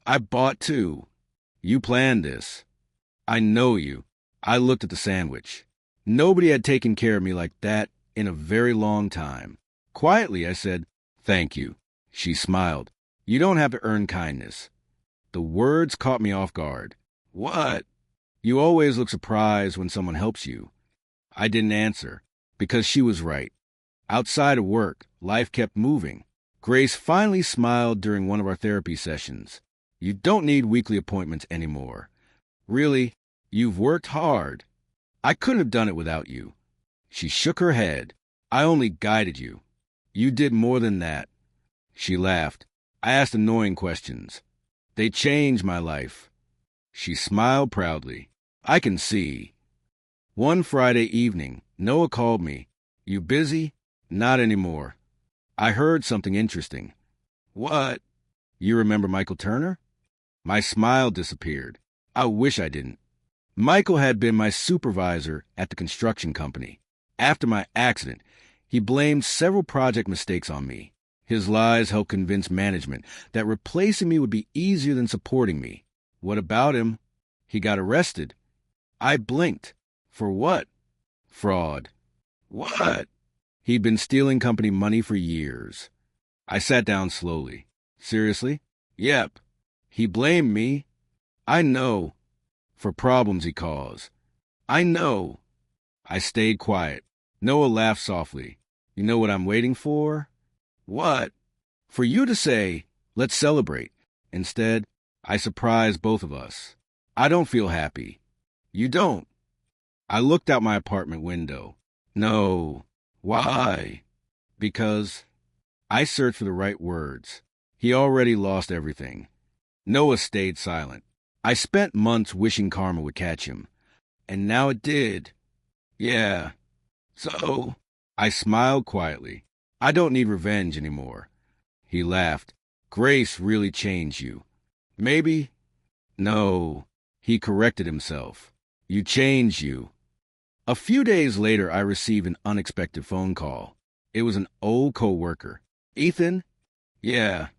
I bought two. You planned this. I know you. I looked at the sandwich. Nobody had taken care of me like that in a very long time. Quietly, I said, thank you. She smiled. You don't have to earn kindness. The words caught me off guard. What? You always look surprised when someone helps you. I didn't answer, because she was right. Outside of work, life kept moving. Grace finally smiled during one of our therapy sessions. You don't need weekly appointments anymore. Really, you've worked hard. I couldn't have done it without you. She shook her head. I only guided you. You did more than that. She laughed. I asked annoying questions. They changed my life. She smiled proudly. I can see. One Friday evening, Noah called me. You busy? Not anymore. I heard something interesting. What? You remember Michael Turner? My smile disappeared. I wish I didn't. Michael had been my supervisor at the construction company. After my accident, he blamed several project mistakes on me. His lies helped convince management that replacing me would be easier than supporting me. What about him? He got arrested. I blinked. For what? Fraud. What? He'd been stealing company money for years. I sat down slowly. Seriously? Yep. He blamed me. I know. For problems he caused. I know. I stayed quiet. Noah laughed softly. You know what I'm waiting for? What? For you to say, let's celebrate. Instead, I surprised both of us. I don't feel happy. You don't. I looked out my apartment window. No. Why? Because I searched for the right words. He already lost everything. Noah stayed silent. I spent months wishing karma would catch him. And now it did. Yeah. So, I smiled quietly. I don't need revenge anymore. He laughed. Grace really changed you. Maybe? No. He corrected himself. You changed you. A few days later, I received an unexpected phone call. It was an old coworker. Ethan? Yeah.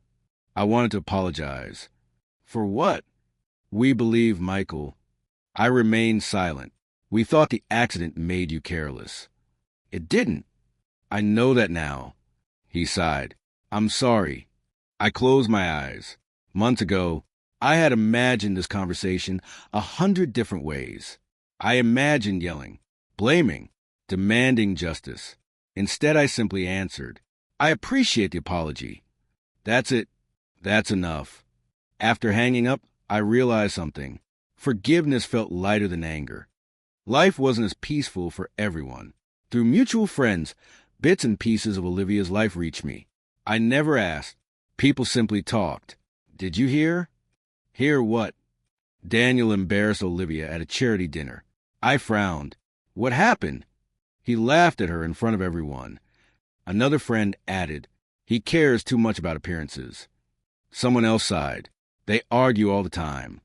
I wanted to apologize. For what? We believe Michael. I remained silent. We thought the accident made you careless. It didn't. I know that now. He sighed. I'm sorry. I closed my eyes. Months ago, I had imagined this conversation 100 different ways. I imagined yelling, blaming, demanding justice. Instead, I simply answered, I appreciate the apology. That's it. That's enough. After hanging up, I realized something. Forgiveness felt lighter than anger. Life wasn't as peaceful for everyone. Through mutual friends, Bits and pieces of Olivia's life reached me. I never asked. People simply talked. Did you hear? Hear what? Daniel embarrassed Olivia at a charity dinner. I frowned. What happened? He laughed at her in front of everyone. Another friend added, he cares too much about appearances. Someone else sighed. They argue all the time.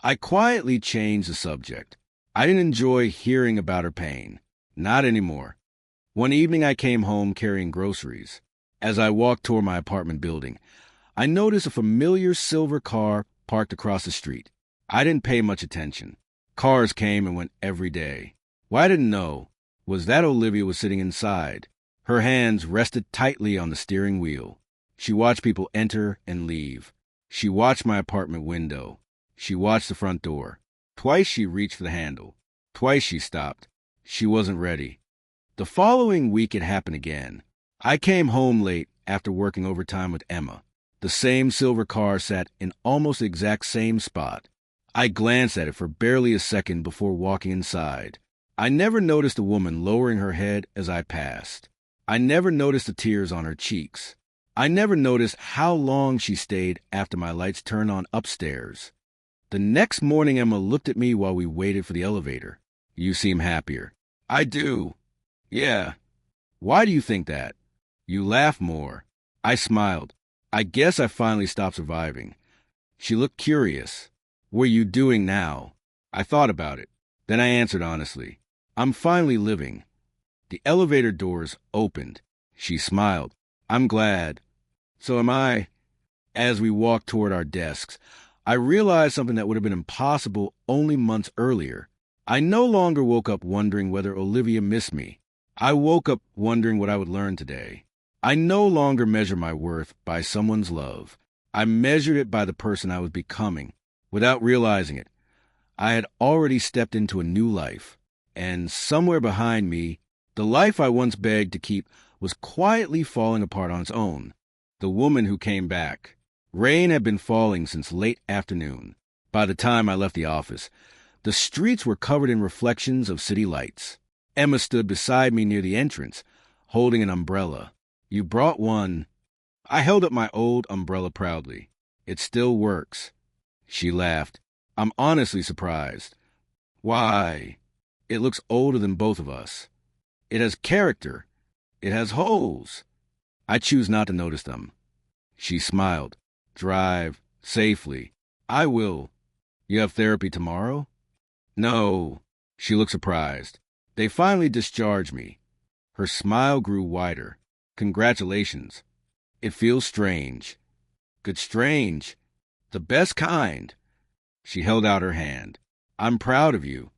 I quietly changed the subject. I didn't enjoy hearing about her pain. Not anymore. One evening I came home carrying groceries. As I walked toward my apartment building, I noticed a familiar silver car parked across the street. I didn't pay much attention. Cars came and went every day. What I didn't know was that Olivia was sitting inside. Her hands rested tightly on the steering wheel. She watched people enter and leave. She watched my apartment window. She watched the front door. Twice she reached for the handle. Twice she stopped. She wasn't ready. The following week it happened again. I came home late after working overtime with Emma. The same silver car sat in almost the exact same spot. I glanced at it for barely a second before walking inside. I never noticed the woman lowering her head as I passed. I never noticed the tears on her cheeks. I never noticed how long she stayed after my lights turned on upstairs. The next morning, Emma looked at me while we waited for the elevator. You seem happier. I do. Yeah. Why do you think that? You laugh more. I smiled. I guess I finally stopped surviving. She looked curious. What are you doing now? I thought about it. Then I answered honestly. I'm finally living. The elevator doors opened. She smiled. I'm glad. So am I. As we walked toward our desks, I realized something that would have been impossible only months earlier. I no longer woke up wondering whether Olivia missed me. I woke up wondering what I would learn today. I no longer measure my worth by someone's love. I measured it by the person I was becoming. Without realizing it, I had already stepped into a new life. And somewhere behind me, the life I once begged to keep was quietly falling apart on its own. The woman who came back. Rain had been falling since late afternoon. By the time I left the office, the streets were covered in reflections of city lights. Emma stood beside me near the entrance, holding an umbrella. You brought one. I held up my old umbrella proudly. It still works. She laughed. I'm honestly surprised. Why? It looks older than both of us. It has character. It has holes. I choose not to notice them. She smiled. Drive safely. I will. You have therapy tomorrow? No. She looked surprised. They finally discharged me. Her smile grew wider. Congratulations. It feels strange. Good strange. The best kind. She held out her hand. I'm proud of you.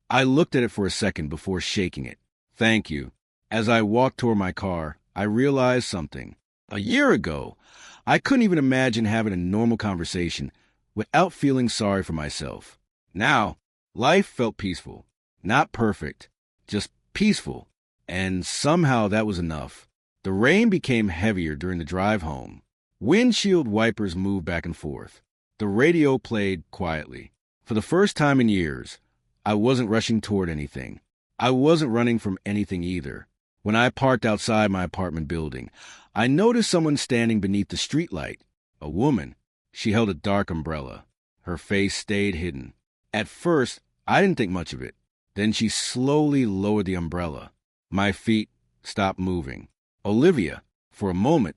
I looked at it for a second before shaking it. Thank you. As I walked toward my car, I realized something. A year ago, I couldn't even imagine having a normal conversation without feeling sorry for myself. Now, life felt peaceful. Not perfect, just peaceful. And somehow that was enough. The rain became heavier during the drive home. Windshield wipers moved back and forth. The radio played quietly. For the first time in years, I wasn't rushing toward anything. I wasn't running from anything either. When I parked outside my apartment building, I noticed someone standing beneath the streetlight. A woman. She held a dark umbrella. Her face stayed hidden. At first, I didn't think much of it. Then she slowly lowered the umbrella. My feet stopped moving. Olivia. For a moment,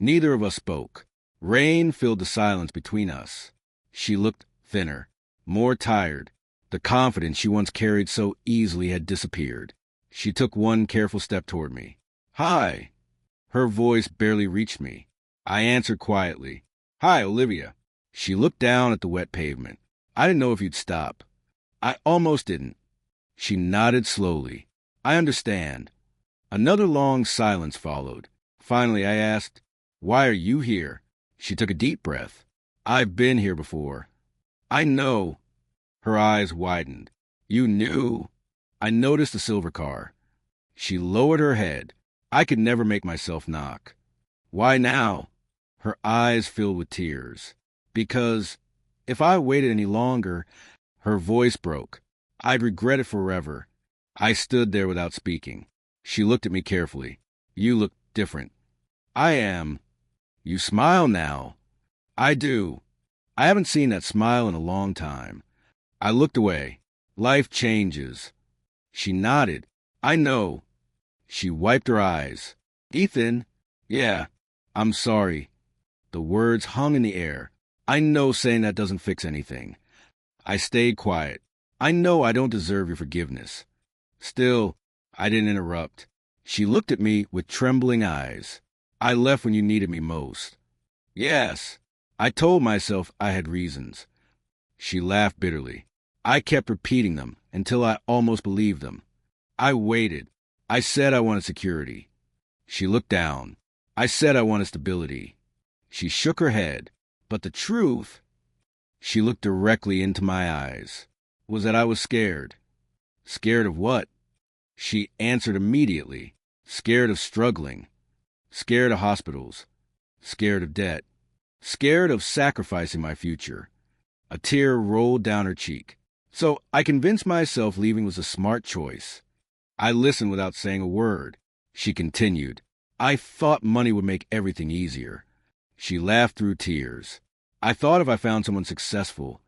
neither of us spoke. Rain filled the silence between us. She looked thinner, more tired. The confidence she once carried so easily had disappeared. She took one careful step toward me. Hi. Her voice barely reached me. I answered quietly. Hi, Olivia. She looked down at the wet pavement. I didn't know if you'd stop. I almost didn't. She nodded slowly. I understand. Another long silence followed. Finally, I asked, Why are you here? She took a deep breath. I've been here before. I know. Her eyes widened. You knew. I noticed the silver car. She lowered her head. I could never make myself knock. Why now? Her eyes filled with tears. Because if I waited any longer, her voice broke. I'd regret it forever. I stood there without speaking. She looked at me carefully. You look different. I am. You smile now. I do. I haven't seen that smile in a long time. I looked away. Life changes. She nodded. I know. She wiped her eyes. Ethan? Yeah. I'm sorry. The words hung in the air. I know saying that doesn't fix anything. I stayed quiet. I know I don't deserve your forgiveness. Still, I didn't interrupt. She looked at me with trembling eyes. I left when you needed me most. Yes. I told myself I had reasons. She laughed bitterly. I kept repeating them until I almost believed them. I waited. I said I wanted security. She looked down. I said I wanted stability. She shook her head. But the truth, she looked directly into my eyes, was that I was scared. Scared of what? She answered immediately. Scared of struggling. Scared of hospitals. Scared of debt. Scared of sacrificing my future. A tear rolled down her cheek. So I convinced myself leaving was a smart choice. I listened without saying a word. She continued. I thought money would make everything easier. She laughed through tears. I thought if I found someone successful.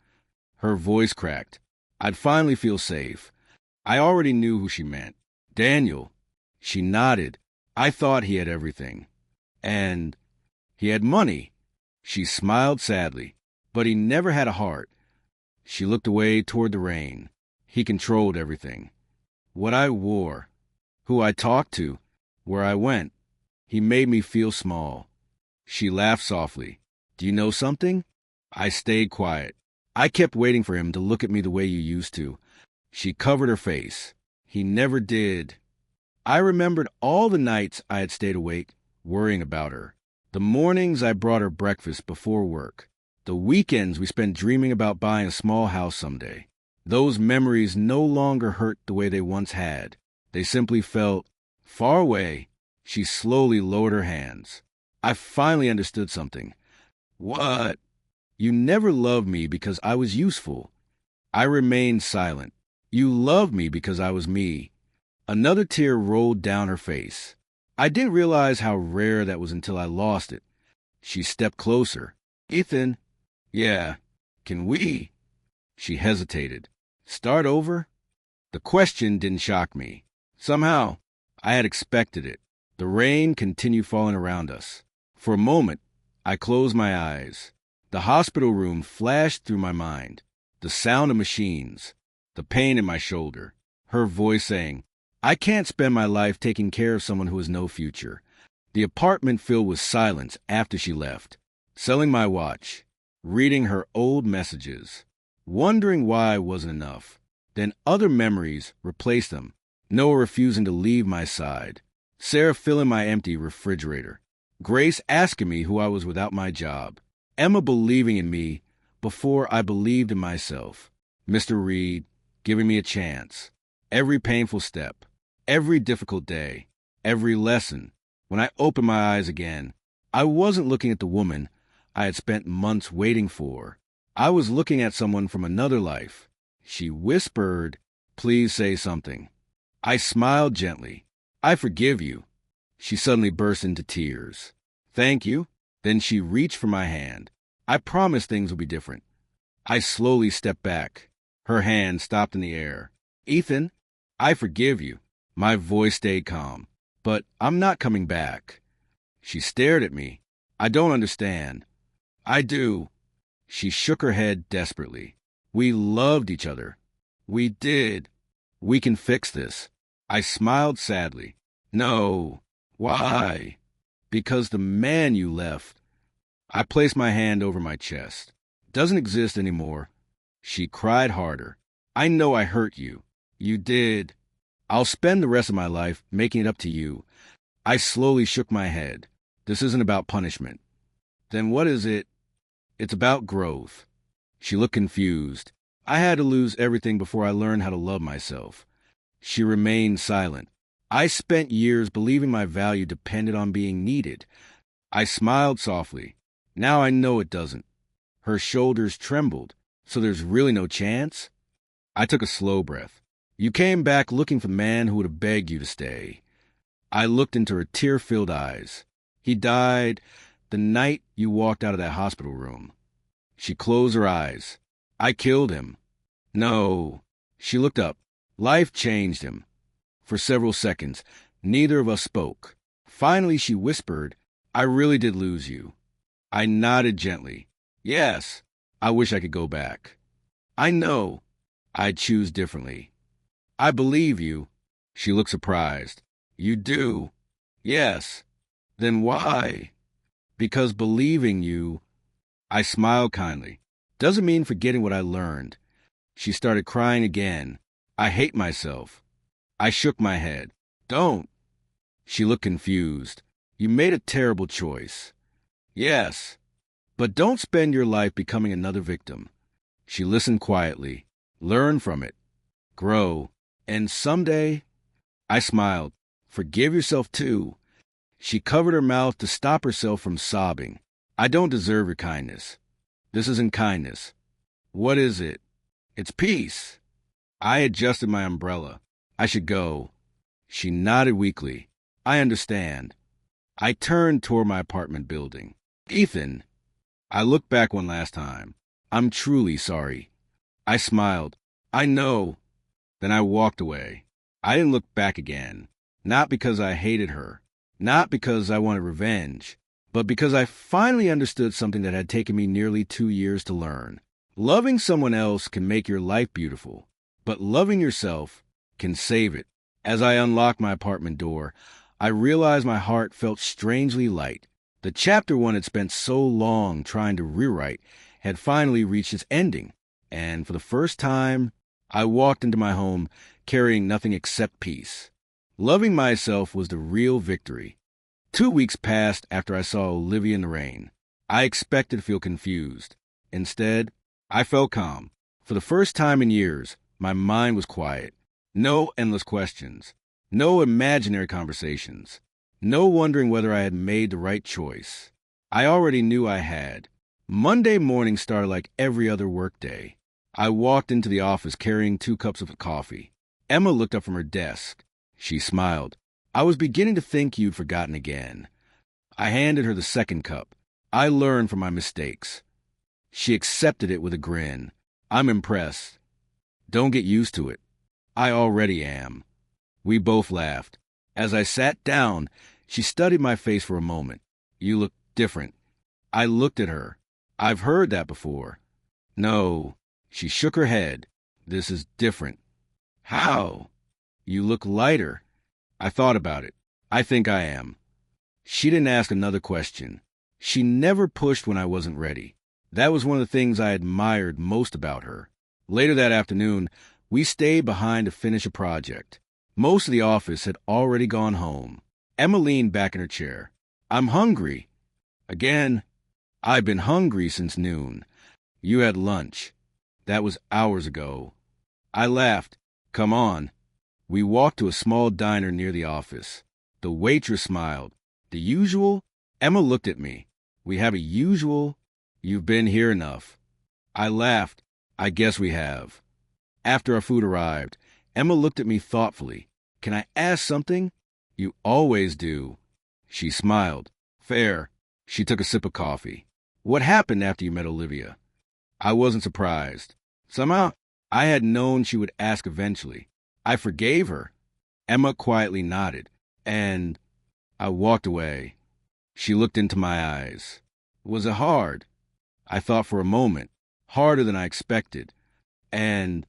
Her voice cracked. I'd finally feel safe. I already knew who she meant. Daniel. She nodded. I thought he had everything. And he had money. She smiled sadly. But he never had a heart. She looked away toward the rain. He controlled everything. What I wore. Who I talked to. Where I went. He made me feel small. She laughed softly. Do you know something? I stayed quiet. I kept waiting for him to look at me the way you used to. She covered her face. He never did. I remembered all the nights I had stayed awake, worrying about her. The mornings I brought her breakfast before work. The weekends we spent dreaming about buying a small house someday. Those memories no longer hurt the way they once had. They simply felt far away. She slowly lowered her hands. I finally understood something. What? You never loved me because I was useful. I remained silent. You loved me because I was me. Another tear rolled down her face. I didn't realize how rare that was until I lost it. She stepped closer. Ethan? Yeah. Can we? She hesitated. Start over? The question didn't shock me. Somehow, I had expected it. The rain continued falling around us. For a moment, I closed my eyes. The hospital room flashed through my mind. The sound of machines. The pain in my shoulder. Her voice saying, I can't spend my life taking care of someone who has no future. The apartment filled with silence after she left. Selling my watch. Reading her old messages. Wondering why I wasn't enough. Then other memories replaced them. Noah refusing to leave my side. Sarah filling my empty refrigerator. Grace asking me who I was without my job. Emma believing in me before I believed in myself. Mr. Reed giving me a chance. Every painful step. Every difficult day. Every lesson. When I opened my eyes again, I wasn't looking at the woman I had spent months waiting for. I was looking at someone from another life. She whispered, Please say something. I smiled gently. I forgive you. She suddenly burst into tears. Thank you. Then she reached for my hand. I promised things would be different. I slowly stepped back. Her hand stopped in the air. Ethan, I forgive you. My voice stayed calm. But I'm not coming back. She stared at me. I don't understand. I do. She shook her head desperately. We loved each other. We did. We can fix this. I smiled sadly. No. Why? Because the man you left. I placed my hand over my chest. Doesn't exist anymore. She cried harder. I know I hurt you. You did. I'll spend the rest of my life making it up to you. I slowly shook my head. This isn't about punishment. Then what is it? It's about growth. She looked confused. I had to lose everything before I learned how to love myself. She remained silent. I spent years believing my value depended on being needed. I smiled softly. Now I know it doesn't. Her shoulders trembled. So there's really no chance? I took a slow breath. You came back looking for the man who would have begged you to stay. I looked into her tear-filled eyes. He died the night you walked out of that hospital room. She closed her eyes. I killed him. No. She looked up. Life changed him. For several seconds, neither of us spoke. Finally, she whispered, I really did lose you. I nodded gently. Yes, I wish I could go back. I know. I'd choose differently. I believe you. She looked surprised. You do? Yes. Then why? Because believing you, I smiled kindly, doesn't mean forgetting what I learned. She started crying again. I hate myself. I shook my head. Don't. She looked confused. You made a terrible choice. Yes. But don't spend your life becoming another victim. She listened quietly. Learn from it. Grow. And someday, I smiled. Forgive yourself too. She covered her mouth to stop herself from sobbing. I don't deserve your kindness. This isn't kindness. What is it? It's peace. I adjusted my umbrella. I should go. She nodded weakly. I understand. I turned toward my apartment building. Ethan. I looked back one last time. I'm truly sorry. I smiled. I know. Then I walked away. I didn't look back again. Not because I hated her. Not because I wanted revenge. But because I finally understood something that had taken me nearly 2 years to learn. Loving someone else can make your life beautiful. But loving yourself can save it. As I unlocked my apartment door, I realized my heart felt strangely light. The chapter one had spent so long trying to rewrite had finally reached its ending. And for the first time, I walked into my home carrying nothing except peace. Loving myself was the real victory. 2 weeks passed after I saw Olivia in the rain. I expected to feel confused. Instead, I felt calm. For the first time in years, my mind was quiet. No endless questions. No imaginary conversations. No wondering whether I had made the right choice. I already knew I had. Monday morning started like every other workday. I walked into the office carrying 2 cups of coffee. Emma looked up from her desk. She smiled. I was beginning to think you'd forgotten again. I handed her the second cup. I learned from my mistakes. She accepted it with a grin. I'm impressed. Don't get used to it. I already am. We both laughed. As I sat down, she studied my face for a moment. You look different. I looked at her. I've heard that before. No. She shook her head. This is different. How? You look lighter. I thought about it. I think I am. She didn't ask another question. She never pushed when I wasn't ready. That was one of the things I admired most about her. Later that afternoon, we stayed behind to finish a project. Most of the office had already gone home. Emma leaned back in her chair. I'm hungry. Again, I've been hungry since noon. You had lunch. That was hours ago. I laughed. Come on. We walked to a small diner near the office. The waitress smiled. The usual? Emma looked at me. We have a usual? You've been here enough. I laughed. I guess we have. After our food arrived, Emma looked at me thoughtfully. Can I ask something? You always do. She smiled. Fair. She took a sip of coffee. What happened after you met Olivia? I wasn't surprised. Somehow, I had known she would ask eventually. I forgave her. Emma quietly nodded, and I walked away. She looked into my eyes. Was it hard? I thought for a moment. Harder than I expected. And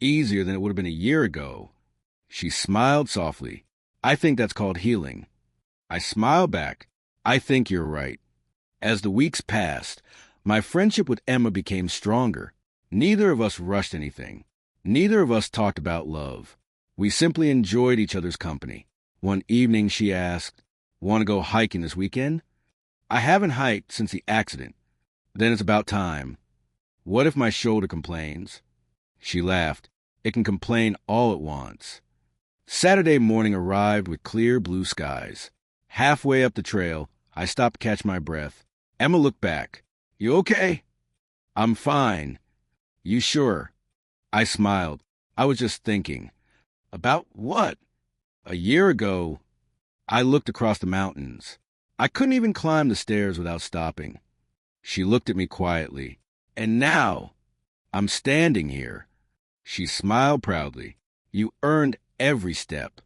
easier than it would have been a year ago. She smiled softly. I think that's called healing. I smiled back. I think you're right. As the weeks passed, my friendship with Emma became stronger. Neither of us rushed anything. Neither of us talked about love. We simply enjoyed each other's company. One evening she asked, Want to go hiking this weekend? I haven't hiked since the accident. Then it's about time. What if my shoulder complains? She laughed. It can complain all at once. Saturday morning arrived with clear blue skies. Halfway up the trail, I stopped to catch my breath. Emma looked back. You okay? I'm fine. You sure? I smiled. I was just thinking. About what? A year ago, I looked across the mountains. I couldn't even climb the stairs without stopping. She looked at me quietly. And now, I'm standing here. She smiled proudly. You earned every step.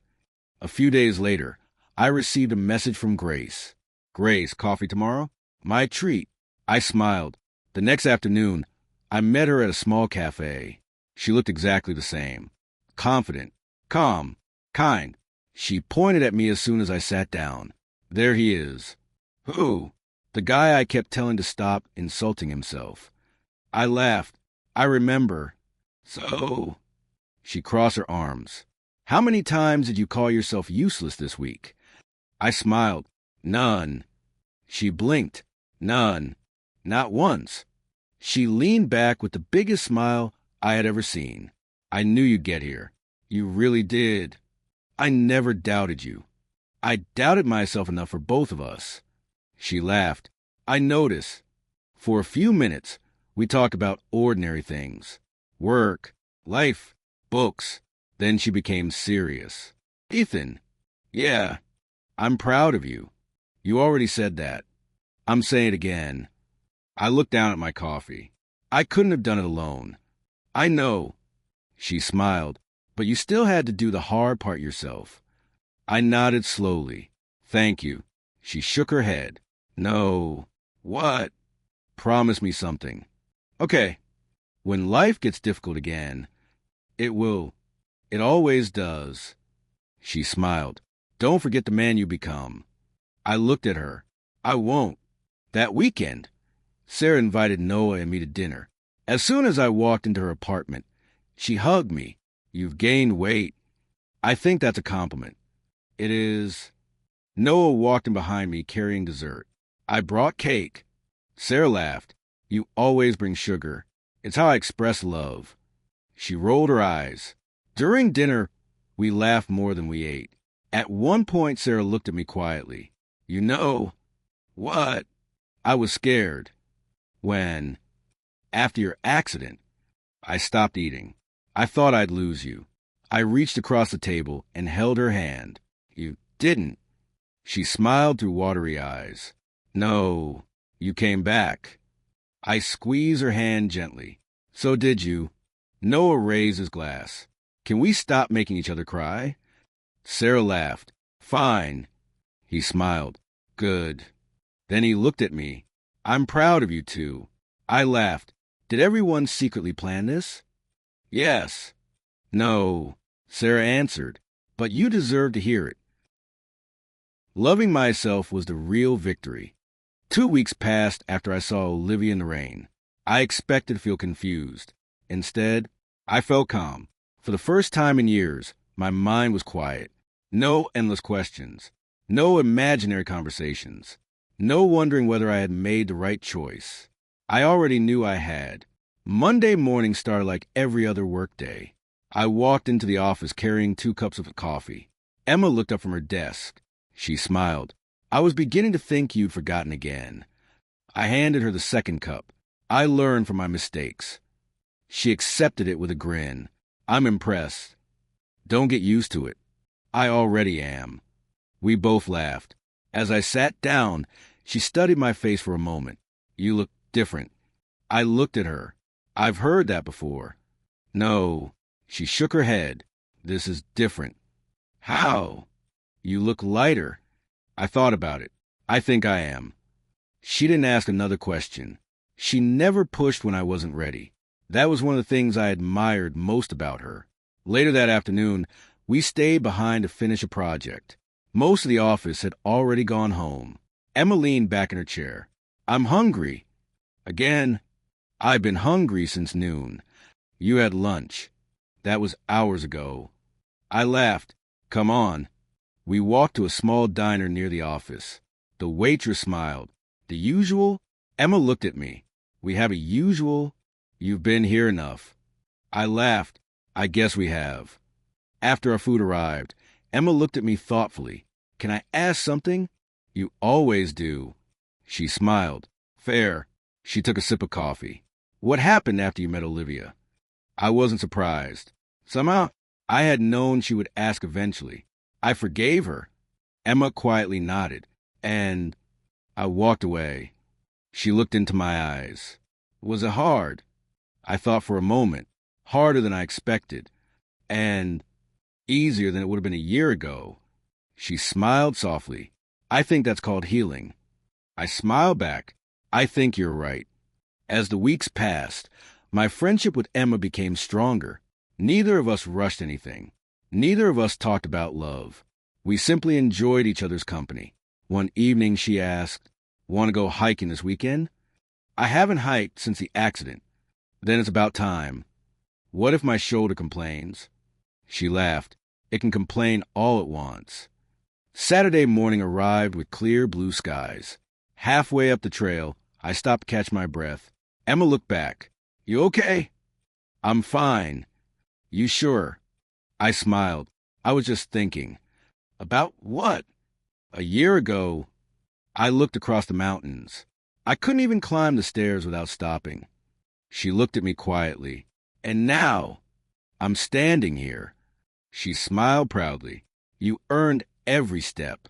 A few days later, I received a message from Grace. Grace, coffee tomorrow? My treat. I smiled. The next afternoon, I met her at a small cafe. She looked exactly the same. Confident, calm, kind. She pointed at me as soon as I sat down. There he is. Who? The guy I kept telling to stop insulting himself. I laughed. I remember. So, she crossed her arms. How many times did you call yourself useless this week? I smiled. None. She blinked. None. Not once. She leaned back with the biggest smile I had ever seen. I knew you'd get here. You really did. I never doubted you. I doubted myself enough for both of us. She laughed. I noticed. For a few minutes, we talked about ordinary things. Work, life, books. Then she became serious. Ethan. Yeah, I'm proud of you. You already said that. I'm saying it again. I looked down at my coffee. I couldn't have done it alone. I know. She smiled. But you still had to do the hard part yourself. I nodded slowly. Thank you. She shook her head. No. What? Promise me something. Okay. When life gets difficult again, it will. It always does. She smiled. Don't forget the man you become. I looked at her. I won't. That weekend, Sarah invited Noah and me to dinner. As soon as I walked into her apartment, she hugged me. You've gained weight. I think that's a compliment. It is. Noah walked in behind me carrying dessert. I brought cake. Sarah laughed. You always bring sugar. It's how I express love. She rolled her eyes. During dinner, we laughed more than we ate. At one point, Sarah looked at me quietly. You know. What? I was scared. When, after your accident, I stopped eating. I thought I'd lose you. I reached across the table and held her hand. You didn't. She smiled through watery eyes. No, you came back. I squeezed her hand gently. So did you. Noah raised his glass. Can we stop making each other cry? Sarah laughed. Fine. He smiled. Good. Then he looked at me. I'm proud of you two. I laughed. Did everyone secretly plan this? Yes. No, Sarah answered, but you deserve to hear it. Loving myself was the real victory. 2 weeks passed after I saw Olivia in the rain. I expected to feel confused. Instead, I felt calm. For the first time in years, my mind was quiet. No endless questions. No imaginary conversations. No wondering whether I had made the right choice. I already knew I had. Monday morning started like every other workday. I walked into the office carrying 2 cups of coffee. Emma looked up from her desk. She smiled. I was beginning to think you'd forgotten again. I handed her the second cup. I learned from my mistakes. She accepted it with a grin. I'm impressed. Don't get used to it. I already am. We both laughed. As I sat down, she studied my face for a moment. You look different. I looked at her. I've heard that before. No. She shook her head. This is different. How? You look lighter. I thought about it. I think I am. She didn't ask another question. She never pushed when I wasn't ready. That was one of the things I admired most about her. Later that afternoon, we stayed behind to finish a project. Most of the office had already gone home. Emma leaned back in her chair. I'm hungry. Again, I've been hungry since noon. You had lunch. That was hours ago. I laughed. Come on. We walked to a small diner near the office. The waitress smiled. The usual? Emma looked at me. We have a usual? You've been here enough. I laughed. I guess we have. After our food arrived, Emma looked at me thoughtfully. Can I ask something? You always do. She smiled. Fair. She took a sip of coffee. What happened after you met Olivia? I wasn't surprised. Somehow, I had known she would ask eventually. I forgave her. Emma quietly nodded, and I walked away. She looked into my eyes. Was it hard? I thought for a moment. Harder than I expected, and easier than it would have been a year ago. She smiled softly. I think that's called healing. I smiled back. I think you're right. As the weeks passed, my friendship with Emma became stronger. Neither of us rushed anything. Neither of us talked about love. We simply enjoyed each other's company. One evening she asked, "Want to go hiking this weekend?" I haven't hiked since the accident. Then it's about time. What if my shoulder complains? She laughed. It can complain all at once. Saturday morning arrived with clear blue skies. Halfway up the trail, I stopped to catch my breath. Emma looked back. You okay? I'm fine. You sure? I smiled. I was just thinking. About what? A year ago, I looked across the mountains. I couldn't even climb the stairs without stopping. She looked at me quietly. And now, I'm standing here. She smiled proudly. You earned every step.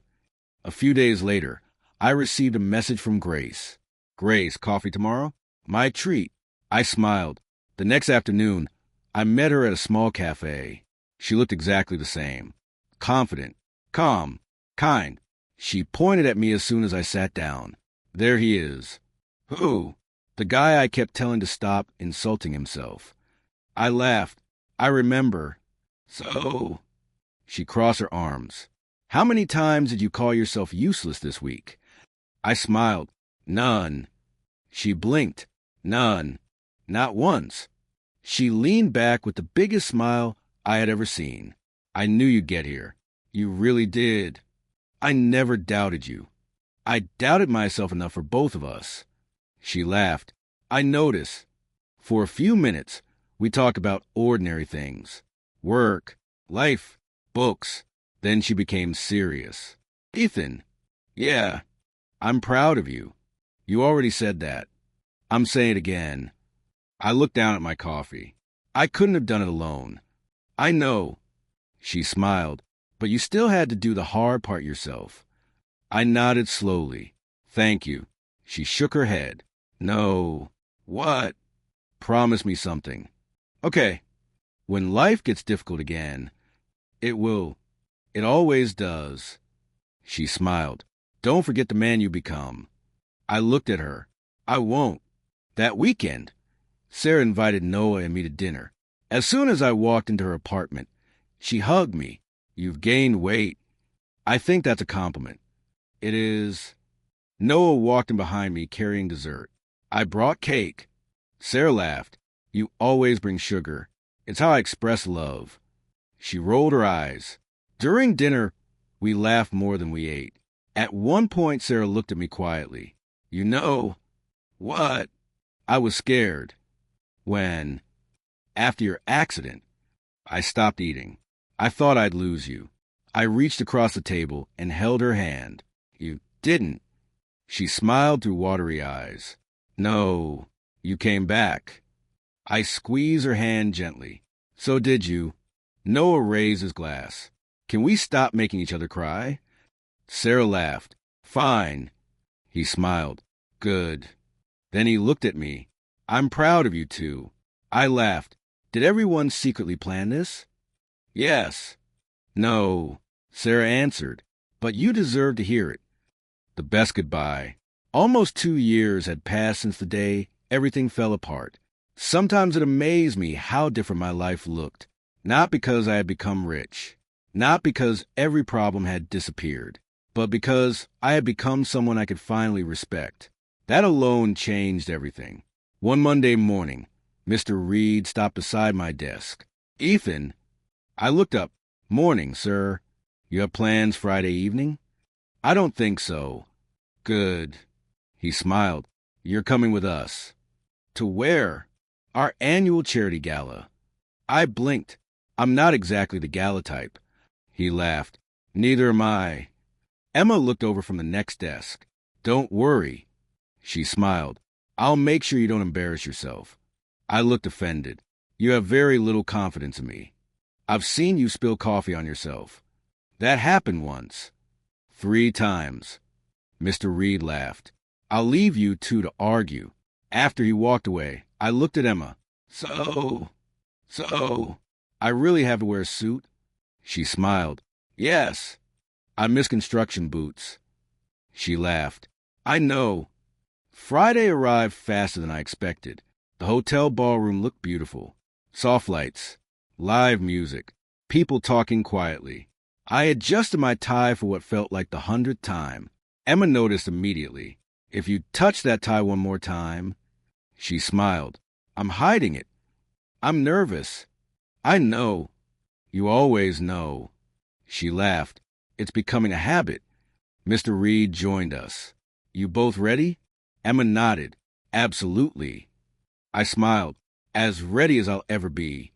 A few days later, I received a message from Grace. Grace, coffee tomorrow? My treat. I smiled. The next afternoon, I met her at a small cafe. She looked exactly the same. Confident, calm, kind. She pointed at me as soon as I sat down. There he is. Who? The guy I kept telling to stop insulting himself. I laughed. I remember. So, she crossed her arms. How many times did you call yourself useless this week? I smiled. None. She blinked. None. Not once. She leaned back with the biggest smile I had ever seen. I knew you'd get here. You really did. I never doubted you. I doubted myself enough for both of us. She laughed. I noticed. For a few minutes, we talked about ordinary things. Work, life, books. Then she became serious. Ethan. Yeah, I'm proud of you. You already said that. I'm saying it again. I looked down at my coffee. I couldn't have done it alone. I know. She smiled. But you still had to do the hard part yourself. I nodded slowly. Thank you. She shook her head. No. What? Promise me something. Okay. When life gets difficult again, it will. It always does. She smiled. Don't forget the man you become. I looked at her. I won't. That weekend, Sarah invited Noah and me to dinner. As soon as I walked into her apartment, she hugged me. You've gained weight. I think that's a compliment. It is. Noah walked in behind me carrying dessert. I brought cake. Sarah laughed. You always bring sugar. It's how I express love. She rolled her eyes. During dinner, we laughed more than we ate. At one point, Sarah looked at me quietly. You know. What? I was scared. When, after your accident, I stopped eating. I thought I'd lose you. I reached across the table and held her hand. You didn't. She smiled through watery eyes. No, you came back. I squeezed her hand gently. So did you. Noah raised his glass. Can we stop making each other cry? Sarah laughed. Fine. He smiled. Good. Then he looked at me. I'm proud of you two. I laughed. Did everyone secretly plan this? Yes. No. Sarah answered. But you deserve to hear it. The best goodbye. Almost 2 years had passed since the day everything fell apart. Sometimes it amazed me how different my life looked. Not because I had become rich. Not because every problem had disappeared. But because I had become someone I could finally respect. That alone changed everything. One Monday morning, Mr. Reed stopped beside my desk. Ethan. I looked up. Morning, sir. You have plans Friday evening? I don't think so. Good. He smiled. You're coming with us. To where? Our annual charity gala. I blinked. I'm not exactly the gala type. He laughed. Neither am I. Emma looked over from the next desk. Don't worry. She smiled. I'll make sure you don't embarrass yourself. I looked offended. You have very little confidence in me. I've seen you spill coffee on yourself. That happened once. 3 times. Mr. Reed laughed. I'll leave you two to argue. After he walked away, I looked at Emma. So, I really have to wear a suit? She smiled. Yes, I miss construction boots. She laughed. I know. Friday arrived faster than I expected. The hotel ballroom looked beautiful. Soft lights, live music, people talking quietly. I adjusted my tie for what felt like the 100th time. Emma noticed immediately. If you touch that tie one more time... She smiled. I'm hiding it. I'm nervous. I know. You always know. She laughed. It's becoming a habit. Mr. Reed joined us. You both ready? Emma nodded. Absolutely. I smiled. As ready as I'll ever be.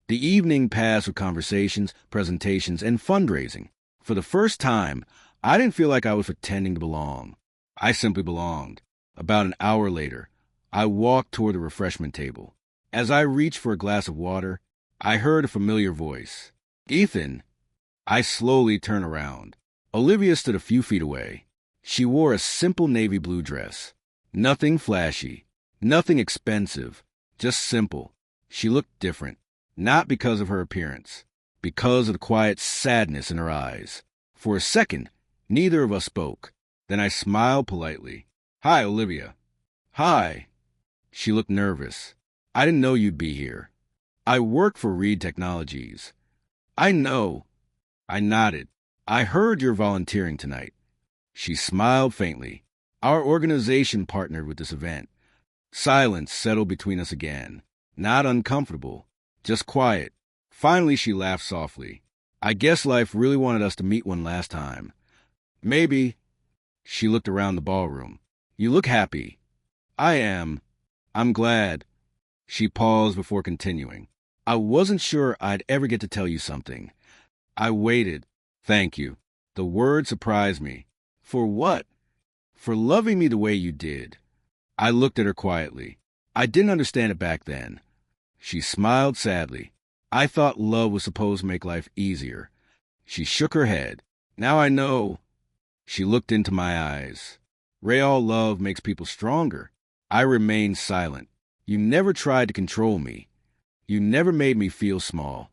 The evening passed with conversations, presentations, and fundraising. For the first time, I didn't feel like I was pretending to belong. I simply belonged. About an hour later, I walked toward the refreshment table. As I reached for a glass of water, I heard a familiar voice. Ethan. I slowly turned around. Olivia stood a few feet away. She wore a simple navy blue dress. Nothing flashy, nothing expensive, just simple. She looked different, not because of her appearance, because of the quiet sadness in her eyes. For a second, neither of us spoke. Then I smiled politely. Hi, Olivia. Hi. She looked nervous. I didn't know you'd be here. I work for Reed Technologies. I know. I nodded. I heard you're volunteering tonight. She smiled faintly. Our organization partnered with this event. Silence settled between us again. Not uncomfortable, just quiet. Finally, she laughed softly. I guess life really wanted us to meet one last time. Maybe. She looked around the ballroom. You look happy. I am. I'm glad. She paused before continuing. I wasn't sure I'd ever get to tell you something. I waited. Thank you. The word surprised me. For what? For loving me the way you did. I looked at her quietly. I didn't understand it back then. She smiled sadly. I thought love was supposed to make life easier. She shook her head. Now I know. She looked into my eyes. Real love makes people stronger. I remained silent. You never tried to control me. You never made me feel small.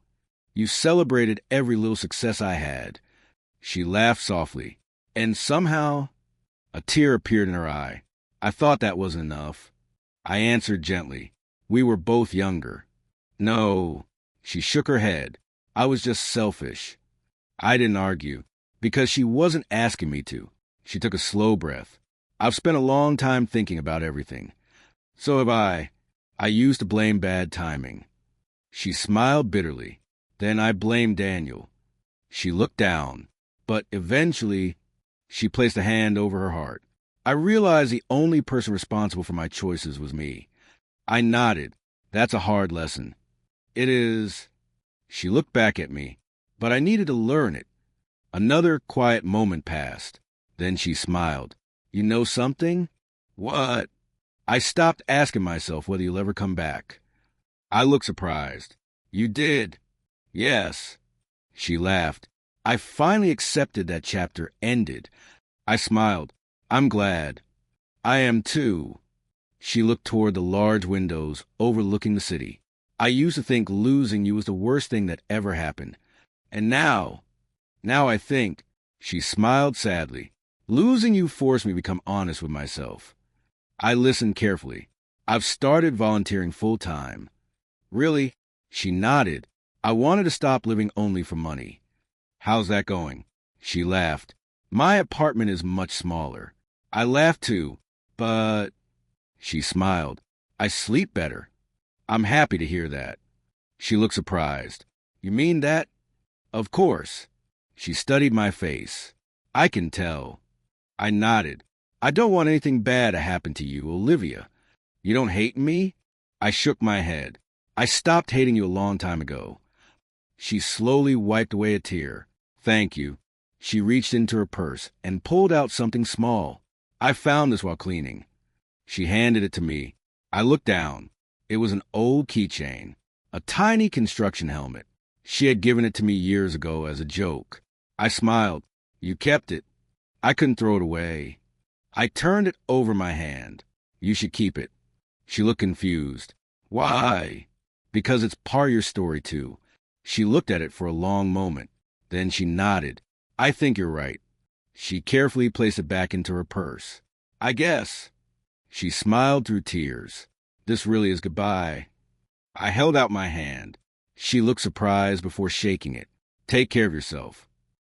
You celebrated every little success I had. She laughed softly, and somehow a tear appeared in her eye. I thought that wasn't enough. I answered gently. We were both younger. No. She shook her head. I was just selfish. I didn't argue, because she wasn't asking me to. She took a slow breath. I've spent a long time thinking about everything. So have I. I used to blame bad timing. She smiled bitterly. Then I blamed Daniel. She looked down, but eventually she placed a hand over her heart. I realized the only person responsible for my choices was me. I nodded. That's a hard lesson. It is. She looked back at me, but I needed to learn it. Another quiet moment passed. Then she smiled. You know something? What? I stopped asking myself whether you'll ever come back. I looked surprised. You did. Yes. She laughed. I finally accepted that chapter ended. I smiled. I'm glad. I am too. She looked toward the large windows overlooking the city. I used to think losing you was the worst thing that ever happened. And now I think, she smiled sadly, losing you forced me to become honest with myself. I listened carefully. I've started volunteering full-time. Really? She nodded. I wanted to stop living only for money. How's that going? She laughed. My apartment is much smaller. I laughed too, but... She smiled. I sleep better. I'm happy to hear that. She looked surprised. You mean that? Of course. She studied my face. I can tell. I nodded. I don't want anything bad to happen to you, Olivia. You don't hate me? I shook my head. I stopped hating you a long time ago. She slowly wiped away a tear. Thank you. She reached into her purse and pulled out something small. I found this while cleaning. She handed it to me. I looked down. It was an old keychain, a tiny construction helmet. She had given it to me years ago as a joke. I smiled. You kept it. I couldn't throw it away. I turned it over my hand. You should keep it. She looked confused. Why? Because it's part of your story, too. She looked at it for a long moment. Then she nodded. I think you're right. She carefully placed it back into her purse. I guess. She smiled through tears. This really is goodbye. I held out my hand. She looked surprised before shaking it. Take care of yourself.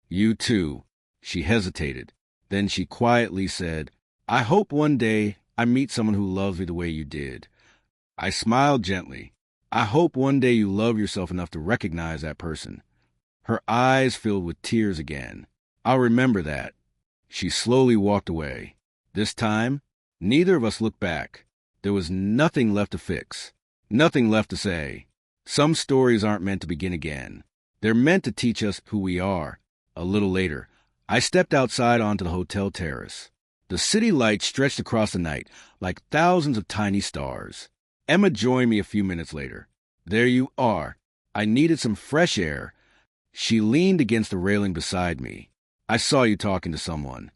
You too. She hesitated. Then she quietly said, I hope one day I meet someone who loves me the way you did. I smiled gently. I hope one day you love yourself enough to recognize that person. Her eyes filled with tears again. I'll remember that. She slowly walked away. This time, neither of us looked back. There was nothing left to fix, nothing left to say. Some stories aren't meant to begin again. They're meant to teach us who we are. A little later, I stepped outside onto the hotel terrace. The city lights stretched across the night like thousands of tiny stars. Emma joined me a few minutes later. There you are. I needed some fresh air. She leaned against the railing beside me. I saw you talking to someone.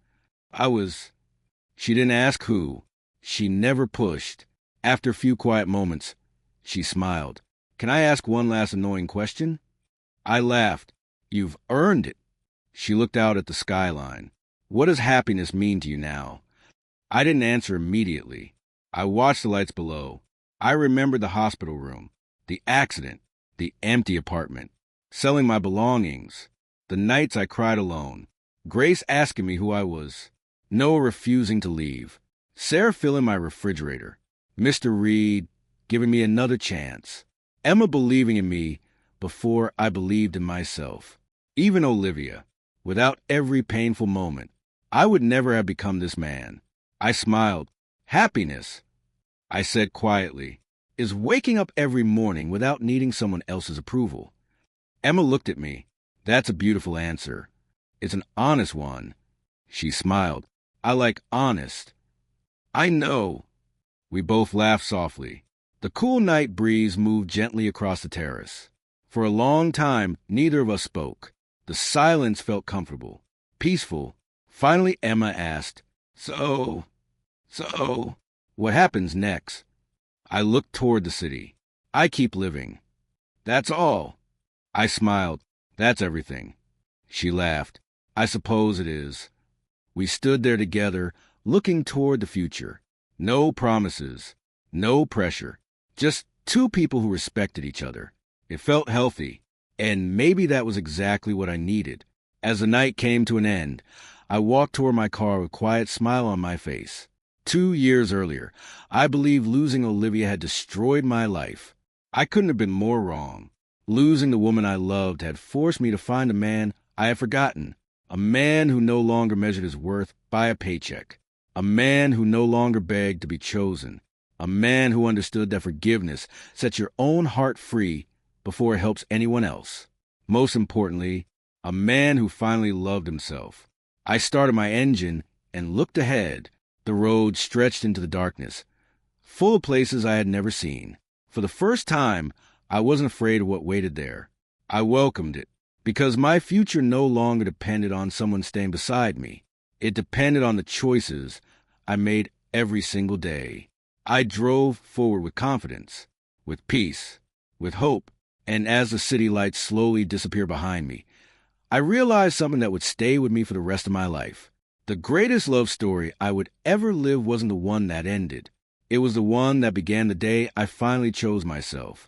She didn't ask who. She never pushed. After a few quiet moments, she smiled. Can I ask one last annoying question? I laughed. You've earned it. She looked out at the skyline. What does happiness mean to you now? I didn't answer immediately. I watched the lights below. I remembered the hospital room, the accident, the empty apartment, selling my belongings, the nights I cried alone, Grace asking me who I was, Noah refusing to leave, Sarah filling my refrigerator, Mr. Reed giving me another chance, Emma believing in me before I believed in myself, even Olivia. Without every painful moment, I would never have become this man. I smiled. Happiness, I said quietly, is waking up every morning without needing someone else's approval. Emma looked at me. That's a beautiful answer. It's an honest one. She smiled. I like honest. I know. We both laughed softly. The cool night breeze moved gently across the terrace. For a long time, neither of us spoke. The silence felt comfortable, peaceful. Finally, Emma asked, So, what happens next? I looked toward the city. I keep living. That's all. I smiled. That's everything. She laughed. I suppose it is. We stood there together, looking toward the future. No promises, no pressure, just two people who respected each other. It felt healthy, and maybe that was exactly what I needed. As the night came to an end, I walked toward my car with a quiet smile on my face. 2 years earlier, I believed losing Olivia had destroyed my life. I couldn't have been more wrong. Losing the woman I loved had forced me to find a man I had forgotten, a man who no longer measured his worth by a paycheck, a man who no longer begged to be chosen, a man who understood that forgiveness sets your own heart free before it helps anyone else. Most importantly, a man who finally loved himself. I started my engine and looked ahead. The road stretched into the darkness, full of places I had never seen. For the first time, I wasn't afraid of what waited there. I welcomed it, because my future no longer depended on someone staying beside me. It depended on the choices I made every single day. I drove forward with confidence, with peace, with hope, and as the city lights slowly disappeared behind me, I realized something that would stay with me for the rest of my life. The greatest love story I would ever live wasn't the one that ended. It was the one that began the day I finally chose myself.